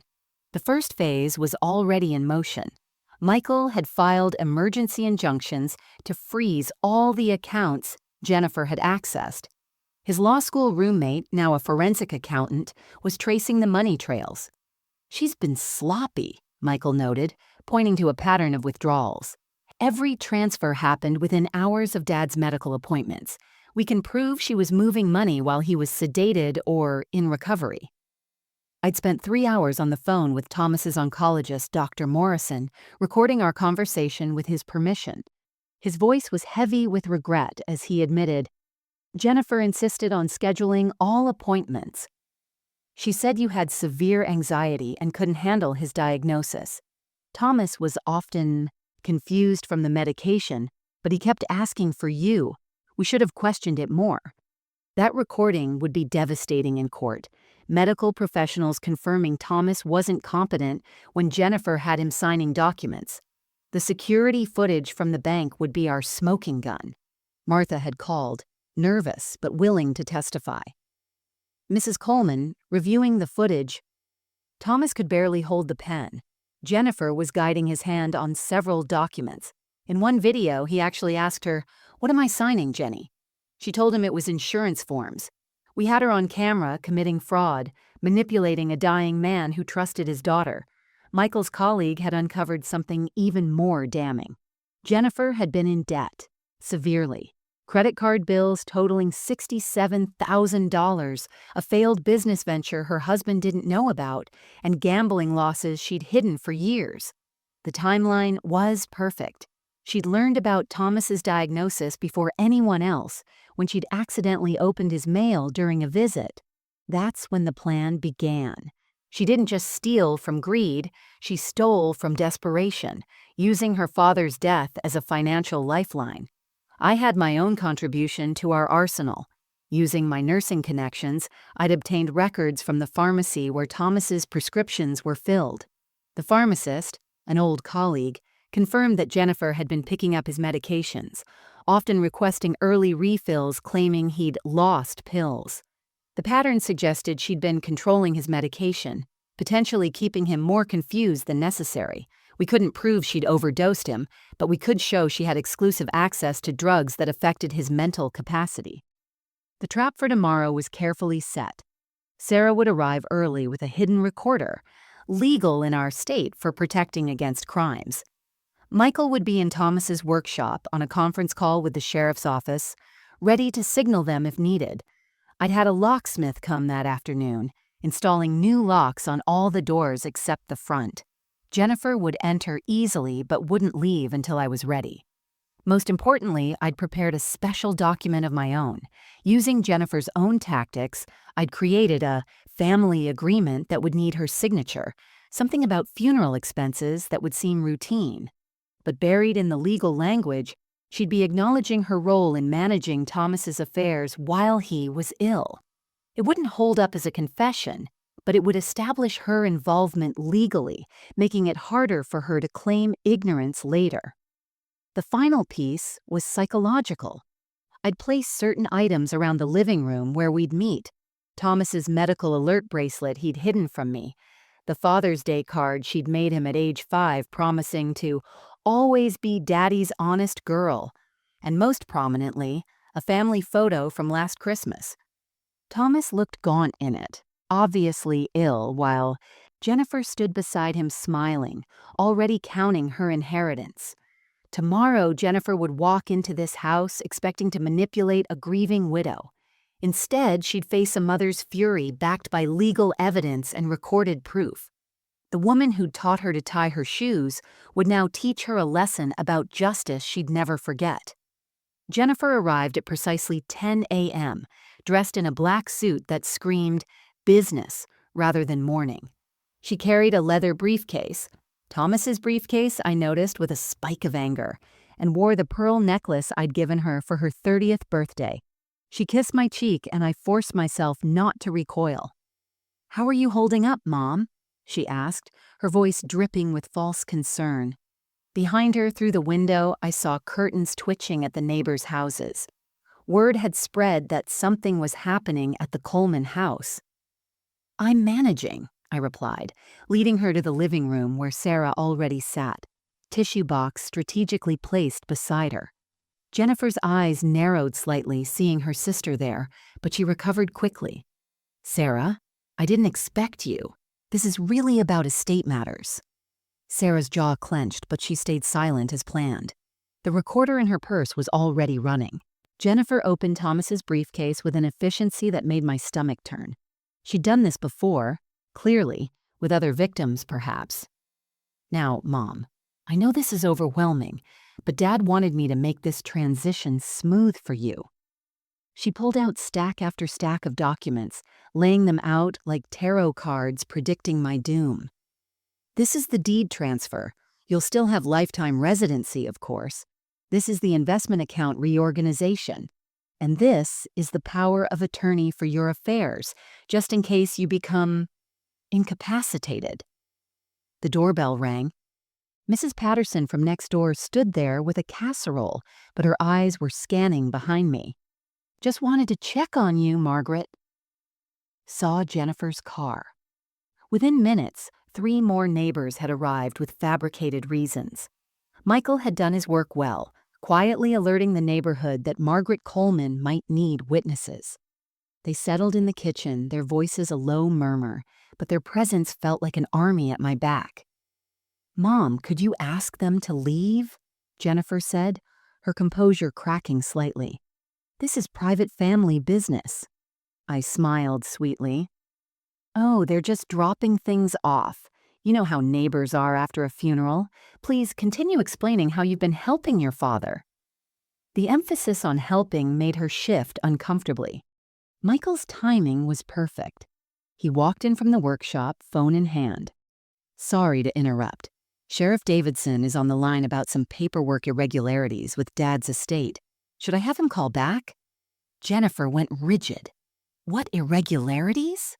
The first phase was already in motion. Michael had filed emergency injunctions to freeze all the accounts Jennifer had accessed. His law school roommate, now a forensic accountant, was tracing the money trails. "She's been sloppy," Michael noted, pointing to a pattern of withdrawals. "Every transfer happened within hours of Dad's medical appointments. We can prove she was moving money while he was sedated or in recovery." I'd spent 3 hours on the phone with Thomas's oncologist, Dr. Morrison, recording our conversation with his permission. His voice was heavy with regret as he admitted, "Jennifer insisted on scheduling all appointments. She said you had severe anxiety and couldn't handle his diagnosis. Thomas was often confused from the medication, but he kept asking for you. We should have questioned it more." That recording would be devastating in court. Medical professionals confirming Thomas wasn't competent when Jennifer had him signing documents. The security footage from the bank would be our smoking gun. Martha had called, nervous but willing to testify. Mrs. Coleman, reviewing the footage, Thomas could barely hold the pen. Jennifer was guiding his hand on several documents. In one video, he actually asked her, "What am I signing, Jenny?" She told him it was insurance forms. We had her on camera committing fraud, manipulating a dying man who trusted his daughter. Michael's colleague had uncovered something even more damning. Jennifer had been in debt, severely. Credit card bills totaling $67,000, a failed business venture her husband didn't know about, and gambling losses she'd hidden for years. The timeline was perfect. She'd learned about Thomas's diagnosis before anyone else, when she'd accidentally opened his mail during a visit. That's when the plan began. She didn't just steal from greed, she stole from desperation, using her father's death as a financial lifeline. I had my own contribution to our arsenal. Using my nursing connections, I'd obtained records from the pharmacy where Thomas's prescriptions were filled. The pharmacist, an old colleague, confirmed that Jennifer had been picking up his medications, often requesting early refills claiming he'd lost pills. The pattern suggested she'd been controlling his medication, potentially keeping him more confused than necessary. We couldn't prove she'd overdosed him, but we could show she had exclusive access to drugs that affected his mental capacity. The trap for tomorrow was carefully set. Sarah would arrive early with a hidden recorder, legal in our state for protecting against crimes. Michael would be in Thomas's workshop on a conference call with the sheriff's office, ready to signal them if needed. I'd had a locksmith come that afternoon, installing new locks on all the doors except the front. Jennifer would enter easily but wouldn't leave until I was ready. Most importantly, I'd prepared a special document of my own. Using Jennifer's own tactics, I'd created a family agreement that would need her signature, something about funeral expenses that would seem routine. But buried in the legal language, she'd be acknowledging her role in managing Thomas's affairs while he was ill. It wouldn't hold up as a confession, but it would establish her involvement legally, making it harder for her to claim ignorance later. The final piece was psychological. I'd place certain items around the living room where we'd meet. Thomas's medical alert bracelet he'd hidden from me, the Father's Day card she'd made him at age 5 promising to always be Daddy's honest girl, and most prominently, a family photo from last Christmas. Thomas looked gaunt in it, obviously ill, while Jennifer stood beside him smiling, already counting her inheritance. Tomorrow, Jennifer would walk into this house expecting to manipulate a grieving widow. Instead, she'd face a mother's fury backed by legal evidence and recorded proof. The woman who'd taught her to tie her shoes would now teach her a lesson about justice she'd never forget. Jennifer arrived at precisely 10 a.m., dressed in a black suit that screamed business rather than mourning. She carried a leather briefcase, Thomas's briefcase, I noticed, with a spike of anger, and wore the pearl necklace I'd given her for her 30th birthday. She kissed my cheek, and I forced myself not to recoil. "How are you holding up, Mom?" she asked, her voice dripping with false concern. Behind her, through the window, I saw curtains twitching at the neighbors' houses. Word had spread that something was happening at the Coleman house. "I'm managing," I replied, leading her to the living room where Sarah already sat, tissue box strategically placed beside her. Jennifer's eyes narrowed slightly, seeing her sister there, but she recovered quickly. "Sarah, I didn't expect you. This is really about estate matters." Sarah's jaw clenched, but she stayed silent as planned. The recorder in her purse was already running. Jennifer opened Thomas's briefcase with an efficiency that made my stomach turn. She'd done this before, clearly, with other victims, perhaps. "Now, Mom, I know this is overwhelming, but Dad wanted me to make this transition smooth for you." She pulled out stack after stack of documents, laying them out like tarot cards predicting my doom. "This is the deed transfer. You'll still have lifetime residency, of course. This is the investment account reorganization. And this is the power of attorney for your affairs, just in case you become incapacitated." The doorbell rang. Mrs. Patterson from next door stood there with a casserole, but her eyes were scanning behind me. "Just wanted to check on you, Margaret." Saw Jennifer's car. Within minutes, 3 more neighbors had arrived with fabricated reasons. Michael had done his work well, quietly alerting the neighborhood that Margaret Coleman might need witnesses. They settled in the kitchen, their voices a low murmur, but their presence felt like an army at my back. "Mom, could you ask them to leave?" Jennifer said, her composure cracking slightly. "This is private family business." I smiled sweetly. "Oh, they're just dropping things off. You know how neighbors are after a funeral. Please continue explaining how you've been helping your father." The emphasis on helping made her shift uncomfortably. Michael's timing was perfect. He walked in from the workshop, phone in hand. "Sorry to interrupt. Sheriff Davidson is on the line about some paperwork irregularities with Dad's estate. Should I have him call back?" Jennifer went rigid. "What irregularities?"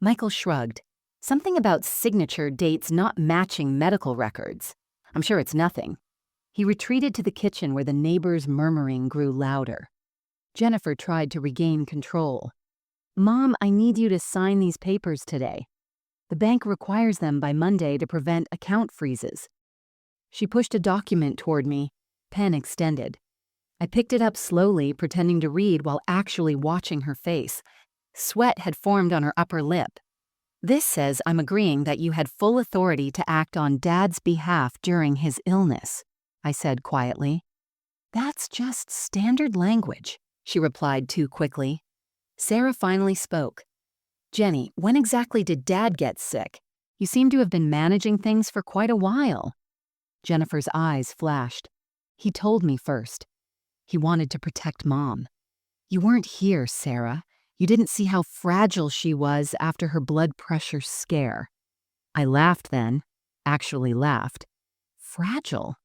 Michael shrugged. "Something about signature dates not matching medical records. I'm sure it's nothing." He retreated to the kitchen where the neighbors' murmuring grew louder. Jennifer tried to regain control. "Mom, I need you to sign these papers today. The bank requires them by Monday to prevent account freezes." She pushed a document toward me, pen extended. I picked it up slowly, pretending to read while actually watching her face. Sweat had formed on her upper lip. "This says I'm agreeing that you had full authority to act on Dad's behalf during his illness," I said quietly. "That's just standard language," she replied too quickly. Sarah finally spoke. "Jenny, when exactly did Dad get sick? You seem to have been managing things for quite a while." Jennifer's eyes flashed. "He told me first. He wanted to protect Mom." "You weren't here, Sarah. You didn't see how fragile she was after her blood pressure scare." I laughed then, actually laughed. "Fragile?"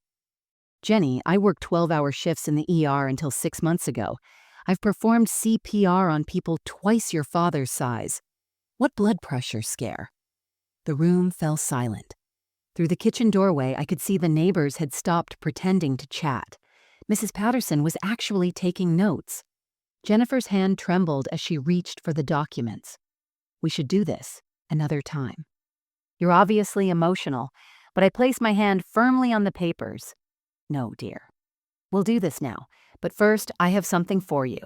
"Jenny, I worked 12-hour shifts in the ER until 6 months ago. I've performed CPR on people twice your father's size. What blood pressure scare?" The room fell silent. Through the kitchen doorway, I could see the neighbors had stopped pretending to chat. Mrs. Patterson was actually taking notes. Jennifer's hand trembled as she reached for the documents. "We should do this another time." "You're obviously emotional," but I placed my hand firmly on the papers. "No, dear. We'll do this now, but first I have something for you."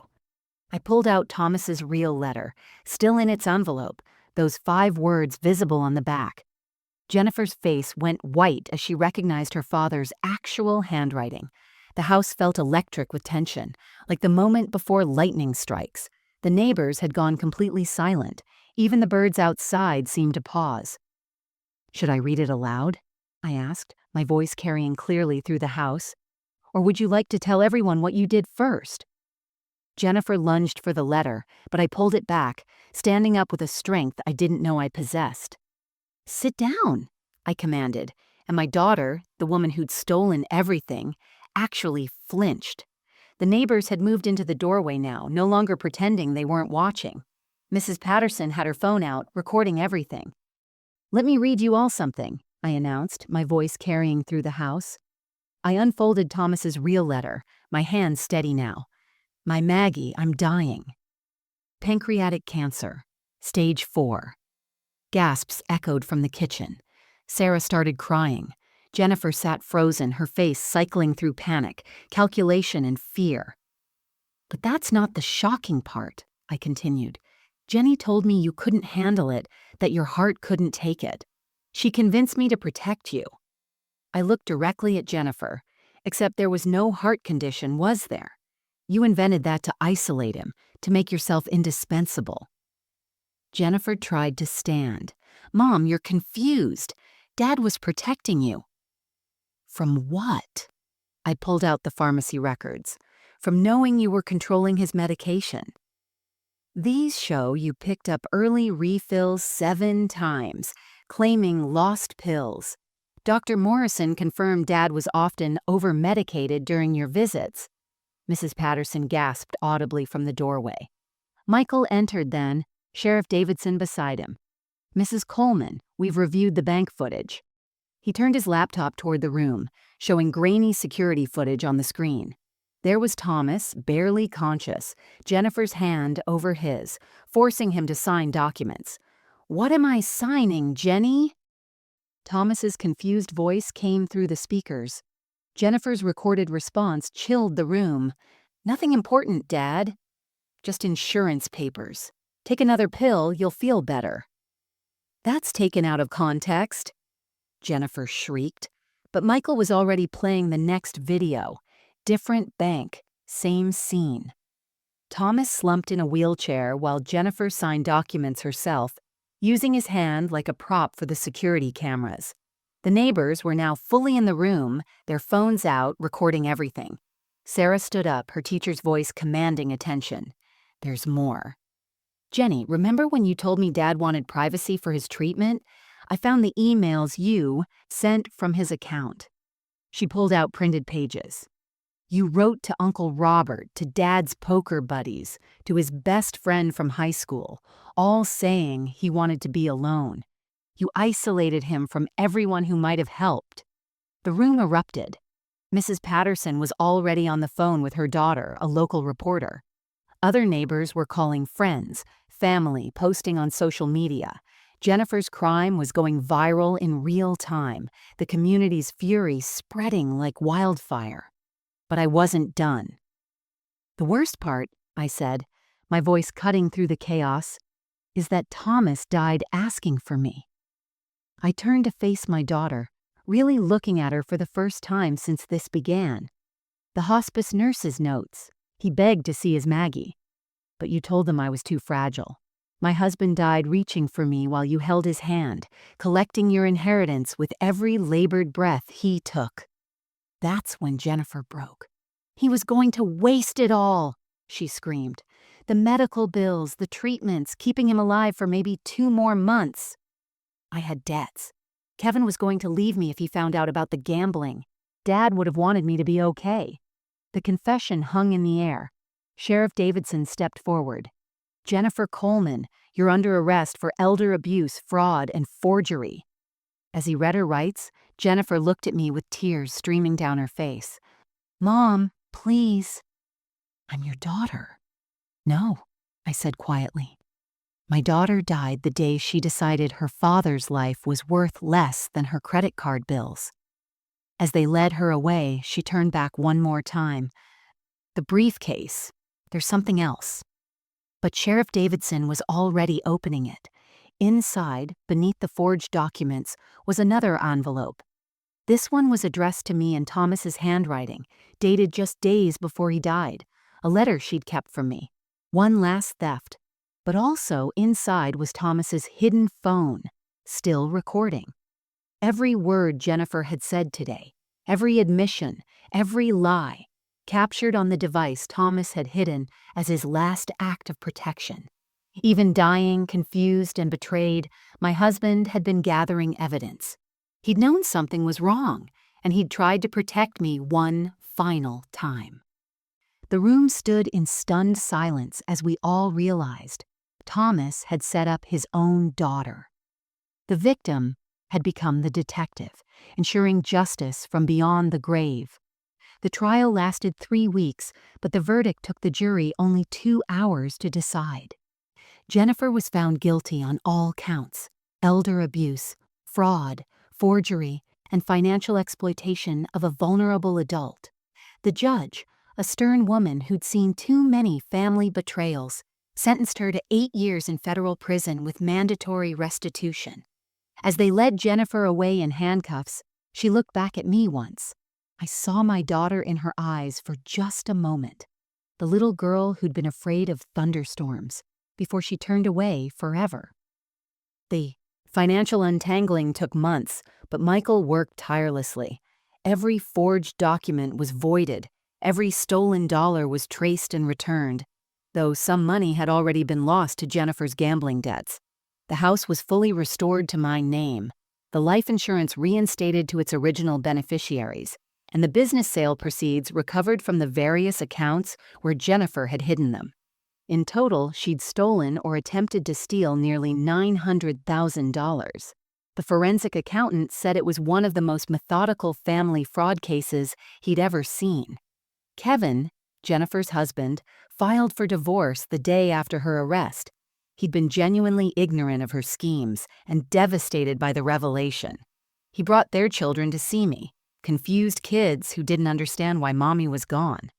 I pulled out Thomas's real letter, still in its envelope, those 5 words visible on the back. Jennifer's face went white as she recognized her father's actual handwriting. The house felt electric with tension, like the moment before lightning strikes. The neighbors had gone completely silent. Even the birds outside seemed to pause. Should I read it aloud? I asked, my voice carrying clearly through the house. Or would you like to tell everyone what you did first? Jennifer lunged for the letter, but I pulled it back, standing up with a strength I didn't know I possessed. Sit down, I commanded, and my daughter, the woman who'd stolen everything, actually flinched. The neighbors had moved into the doorway now, no longer pretending they weren't watching. Mrs. Patterson had her phone out, recording everything. Let me read you all something, I announced, my voice carrying through the house. I unfolded Thomas's real letter, my hand steady now. My Maggie, I'm dying. Pancreatic cancer, stage 4. Gasps echoed from the kitchen. Sarah started crying. Jennifer sat frozen, her face cycling through panic, calculation, and fear. But that's not the shocking part, I continued. Jenny told me you couldn't handle it, that your heart couldn't take it. She convinced me to protect you. I looked directly at Jennifer, except there was no heart condition, was there? You invented that to isolate him, to make yourself indispensable. Jennifer tried to stand. Mom, you're confused. Dad was protecting you. From what? I pulled out the pharmacy records. From knowing you were controlling his medication. These show you picked up early refills 7 times, claiming lost pills. Dr. Morrison confirmed Dad was often over-medicated during your visits. Mrs. Patterson gasped audibly from the doorway. Michael entered then, Sheriff Davidson beside him. Mrs. Coleman, we've reviewed the bank footage. He turned his laptop toward the room, showing grainy security footage on the screen. There was Thomas, barely conscious, Jennifer's hand over his, forcing him to sign documents. What am I signing, Jenny? Thomas's confused voice came through the speakers. Jennifer's recorded response chilled the room. Nothing important, Dad. Just insurance papers. Take another pill, you'll feel better. That's taken out of context, Jennifer shrieked. But Michael was already playing the next video. Different bank, same scene. Thomas slumped in a wheelchair while Jennifer signed documents herself, using his hand like a prop for the security cameras. The neighbors were now fully in the room, their phones out, recording everything. Sarah stood up, her teacher's voice commanding attention. There's more. Jenny, remember when you told me Dad wanted privacy for his treatment? I found the emails you sent from his account. She pulled out printed pages. You wrote to Uncle Robert, to Dad's poker buddies, to his best friend from high school, all saying he wanted to be alone. You isolated him from everyone who might have helped. The room erupted. Mrs. Patterson was already on the phone with her daughter, a local reporter. Other neighbors were calling friends, family, posting on social media. Jennifer's crime was going viral in real time, the community's fury spreading like wildfire. But I wasn't done. The worst part, I said, my voice cutting through the chaos, is that Thomas died asking for me. I turned to face my daughter, really looking at her for the first time since this began. The hospice nurse's notes. He begged to see his Maggie. But you told them I was too fragile. My husband died reaching for me while you held his hand, collecting your inheritance with every labored breath he took. That's when Jennifer broke. He was going to waste it all, she screamed. The medical bills, the treatments, keeping him alive for maybe 2 more months. I had debts. Kevin was going to leave me if he found out about the gambling. Dad would have wanted me to be okay. The confession hung in the air. Sheriff Davidson stepped forward. Jennifer Coleman, you're under arrest for elder abuse, fraud, and forgery. As he read her rights, Jennifer looked at me with tears streaming down her face. Mom, please. I'm your daughter. No, I said quietly. My daughter died the day she decided her father's life was worth less than her credit card bills. As they led her away, she turned back one more time. The briefcase, there's something else. But Sheriff Davidson was already opening it. Inside, beneath the forged documents, was another envelope. This one was addressed to me in Thomas's handwriting, dated just days before he died, a letter she'd kept from me. One last theft. But also inside was Thomas's hidden phone, still recording. Every word Jennifer had said today, every admission, every lie, captured on the device Thomas had hidden as his last act of protection. Even dying, confused, and betrayed, my husband had been gathering evidence. He'd known something was wrong, and he'd tried to protect me one final time. The room stood in stunned silence as we all realized Thomas had set up his own daughter. The victim had become the detective, ensuring justice from beyond the grave. The trial lasted 3 weeks, but the verdict took the jury only 2 hours to decide. Jennifer was found guilty on all counts: elder abuse, fraud, forgery, and financial exploitation of a vulnerable adult. The judge, a stern woman who'd seen too many family betrayals, sentenced her to 8 years in federal prison with mandatory restitution. As they led Jennifer away in handcuffs, she looked back at me once. I saw my daughter in her eyes for just a moment, the little girl who'd been afraid of thunderstorms, before she turned away forever. The financial untangling took months, but Michael worked tirelessly. Every forged document was voided, every stolen dollar was traced and returned, though some money had already been lost to Jennifer's gambling debts. The house was fully restored to my name, the life insurance reinstated to its original beneficiaries, and the business sale proceeds recovered from the various accounts where Jennifer had hidden them. In total, she'd stolen or attempted to steal nearly $900,000. The forensic accountant said it was one of the most methodical family fraud cases he'd ever seen. Kevin, Jennifer's husband, filed for divorce the day after her arrest. He'd been genuinely ignorant of her schemes and devastated by the revelation. He brought their children to see me, confused kids who didn't understand why mommy was gone.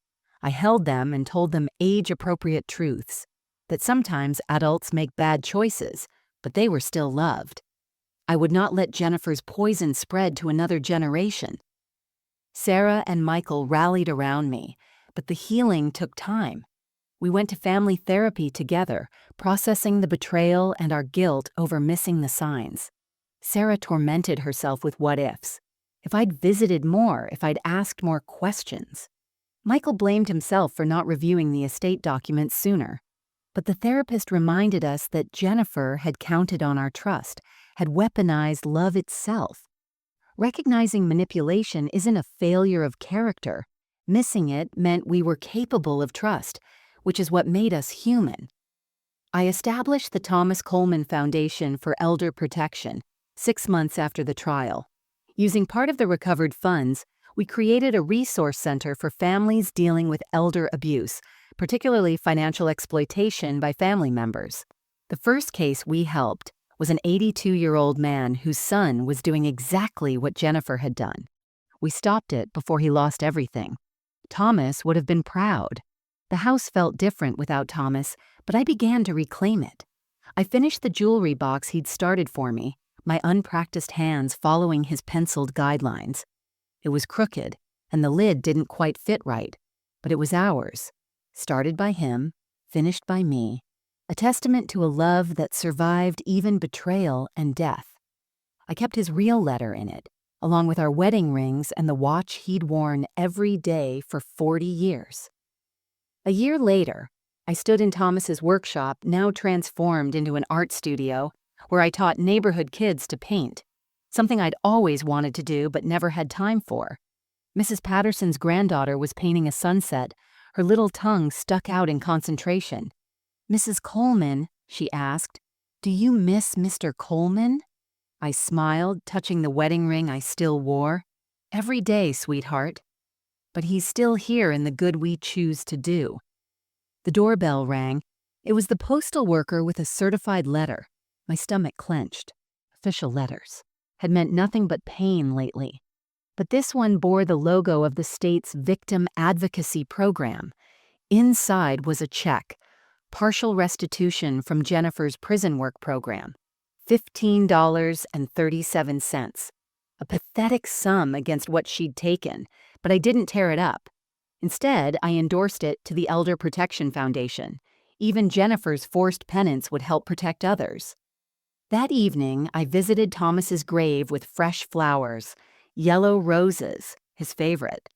I held them and told them age-appropriate truths, that sometimes adults make bad choices, but they were still loved. I would not let Jennifer's poison spread to another generation. Sarah and Michael rallied around me, but the healing took time. We went to family therapy together, processing the betrayal and our guilt over missing the signs. Sarah tormented herself with what-ifs. If I'd visited more, if I'd asked more questions. Michael blamed himself for not reviewing the estate documents sooner. But the therapist reminded us that Jennifer had counted on our trust, had weaponized love itself. Recognizing manipulation isn't a failure of character. Missing it meant we were capable of trust, which is what made us human. I established the Thomas Coleman Foundation for Elder Protection 6 months after the trial. Using part of the recovered funds, we created a resource center for families dealing with elder abuse, particularly financial exploitation by family members. The first case we helped was an 82-year-old man whose son was doing exactly what Jennifer had done. We stopped it before he lost everything. Thomas would have been proud. The house felt different without Thomas, but I began to reclaim it. I finished the jewelry box he'd started for me, my unpracticed hands following his penciled guidelines. It was crooked, and the lid didn't quite fit right, but it was ours. Started by him, finished by me, a testament to a love that survived even betrayal and death. I kept his real letter in it, along with our wedding rings and the watch he'd worn every day for 40 years. A year later, I stood in Thomas's workshop, now transformed into an art studio, where I taught neighborhood kids to paint, something I'd always wanted to do but never had time for. Mrs. Patterson's granddaughter was painting a sunset, her little tongue stuck out in concentration. "Mrs. Coleman," she asked, "do you miss Mr. Coleman?" I smiled, touching the wedding ring I still wore. "Every day, sweetheart. But he's still here in the good we choose to do." The doorbell rang. It was the postal worker with a certified letter. My stomach clenched. Official letters had meant nothing but pain lately. But this one bore the logo of the state's Victim Advocacy Program. Inside was a check, partial restitution from Jennifer's prison work program, $15.37. A pathetic sum against what she'd taken, but I didn't tear it up. Instead, I endorsed it to the Elder Protection Foundation. Even Jennifer's forced penance would help protect others. That evening, I visited Thomas's grave with fresh flowers, yellow roses, his favorite.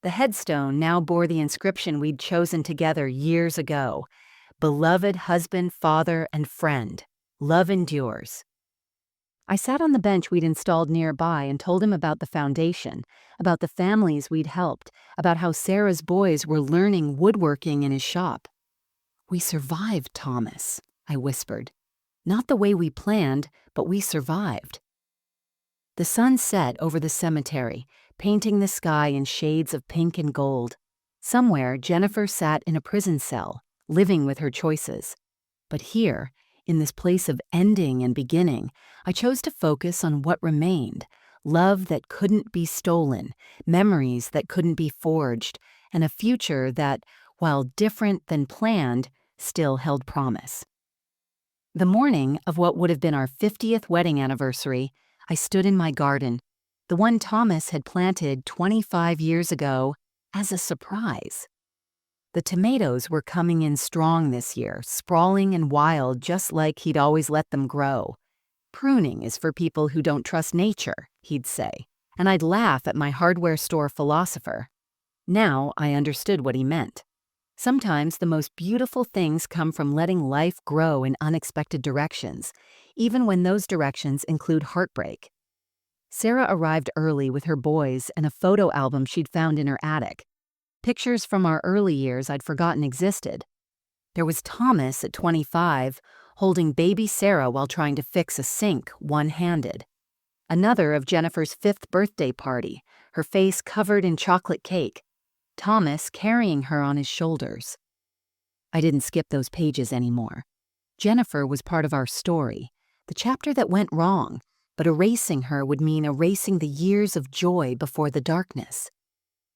The headstone now bore the inscription we'd chosen together years ago: "Beloved husband, father, and friend, love endures." I sat on the bench we'd installed nearby and told him about the foundation, about the families we'd helped, about how Sarah's boys were learning woodworking in his shop. "We survived, Thomas," I whispered. "Not the way we planned, but we survived." The sun set over the cemetery, painting the sky in shades of pink and gold. Somewhere, Jennifer sat in a prison cell, living with her choices. But here, in this place of ending and beginning, I chose to focus on what remained: love that couldn't be stolen, memories that couldn't be forged, and a future that, while different than planned, still held promise. The morning of what would have been our 50th wedding anniversary, I stood in my garden, the one Thomas had planted 25 years ago, as a surprise. The tomatoes were coming in strong this year, sprawling and wild just like he'd always let them grow. "Pruning is for people who don't trust nature," he'd say, and I'd laugh at my hardware store philosopher. Now I understood what he meant. Sometimes the most beautiful things come from letting life grow in unexpected directions, even when those directions include heartbreak. Sarah arrived early with her boys and a photo album she'd found in her attic. Pictures from our early years I'd forgotten existed. There was Thomas at 25, holding baby Sarah while trying to fix a sink one-handed. Another of Jennifer's 5th birthday party, her face covered in chocolate cake. Thomas carrying her on his shoulders. I didn't skip those pages anymore. Jennifer was part of our story, the chapter that went wrong, but erasing her would mean erasing the years of joy before the darkness.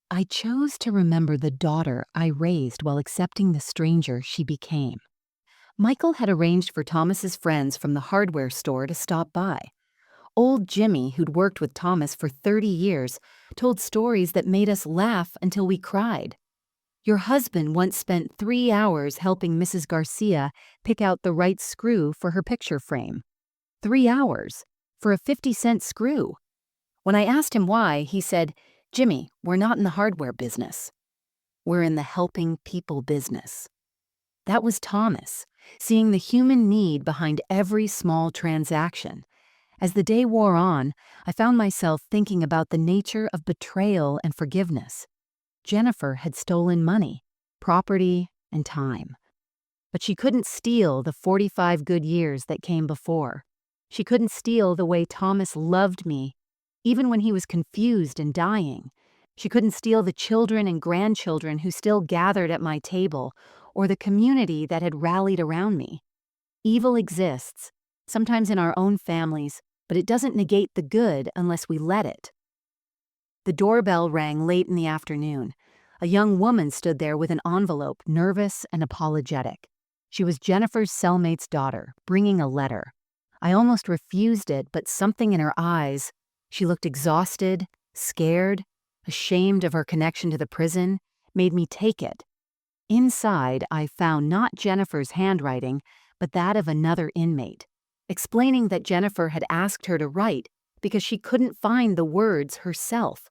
I chose to remember the daughter I raised while accepting the stranger she became. Michael had arranged for Thomas's friends from the hardware store to stop by. Old Jimmy, who'd worked with Thomas for 30 years, told stories that made us laugh until we cried. "Your husband once spent 3 hours helping Mrs. Garcia pick out the right screw for her picture frame. 3 hours for a 50-cent screw. When I asked him why, he said, 'Jimmy, we're not in the hardware business. We're in the helping people business.'" That was Thomas, seeing the human need behind every small transaction. As the day wore on, I found myself thinking about the nature of betrayal and forgiveness. Jennifer had stolen money, property, and time. But she couldn't steal the 45 good years that came before. She couldn't steal the way Thomas loved me, even when he was confused and dying. She couldn't steal the children and grandchildren who still gathered at my table, or the community that had rallied around me. Evil exists, sometimes in our own families, but it doesn't negate the good unless we let it. The doorbell rang late in the afternoon. A young woman stood there with an envelope, nervous and apologetic. She was Jennifer's cellmate's daughter, bringing a letter. I almost refused it, but something in her eyes — she looked exhausted, scared, ashamed of her connection to the prison — made me take it. Inside, I found not Jennifer's handwriting, but that of another inmate, explaining that Jennifer had asked her to write because she couldn't find the words herself.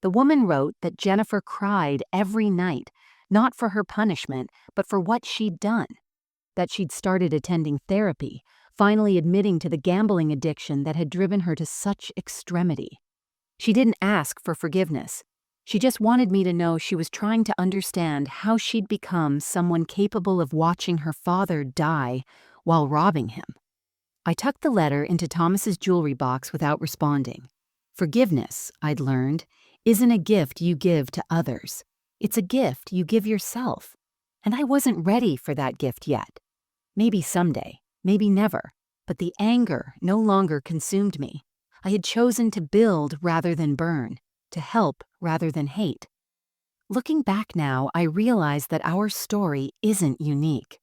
The woman wrote that Jennifer cried every night, not for her punishment, but for what she'd done. That she'd started attending therapy, finally admitting to the gambling addiction that had driven her to such extremity. She didn't ask for forgiveness. She just wanted me to know she was trying to understand how she'd become someone capable of watching her father die while robbing him. I tucked the letter into Thomas's jewelry box without responding. Forgiveness, I'd learned, isn't a gift you give to others. It's a gift you give yourself. And I wasn't ready for that gift yet. Maybe someday, maybe never, but the anger no longer consumed me. I had chosen to build rather than burn, to help rather than hate. Looking back now, I realize that our story isn't unique.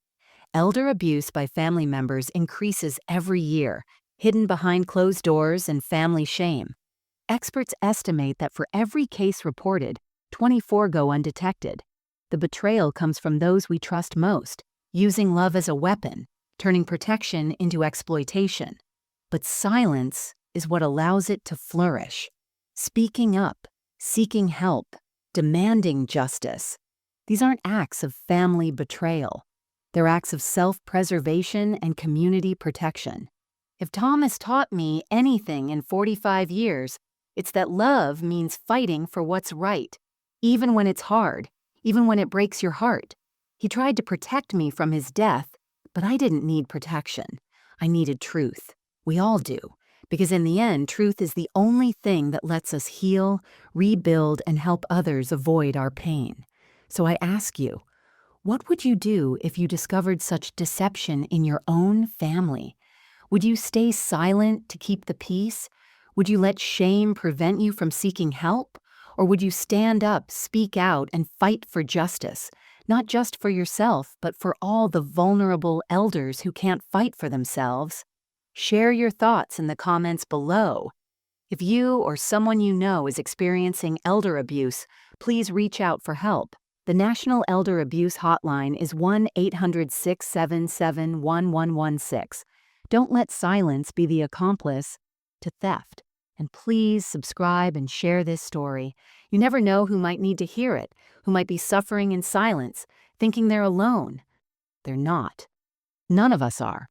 Elder abuse by family members increases every year, hidden behind closed doors and family shame. Experts estimate that for every case reported, 24 go undetected. The betrayal comes from those we trust most, using love as a weapon, turning protection into exploitation. But silence is what allows it to flourish. Speaking up, seeking help, demanding justice. These aren't acts of family betrayal. They're acts of self-preservation and community protection. If Tom has taught me anything in 45 years, it's that love means fighting for what's right, even when it's hard, even when it breaks your heart. He tried to protect me from his death, but I didn't need protection. I needed truth. We all do, because in the end, truth is the only thing that lets us heal, rebuild, and help others avoid our pain. So I ask you, what would you do if you discovered such deception in your own family? Would you stay silent to keep the peace? Would you let shame prevent you from seeking help? Or would you stand up, speak out, and fight for justice, not just for yourself, but for all the vulnerable elders who can't fight for themselves? Share your thoughts in the comments below. If you or someone you know is experiencing elder abuse, please reach out for help. The National Elder Abuse Hotline is 1-800-677-1116. Don't let silence be the accomplice to theft. And please subscribe and share this story. You never know who might need to hear it, who might be suffering in silence, thinking they're alone. They're not. None of us are.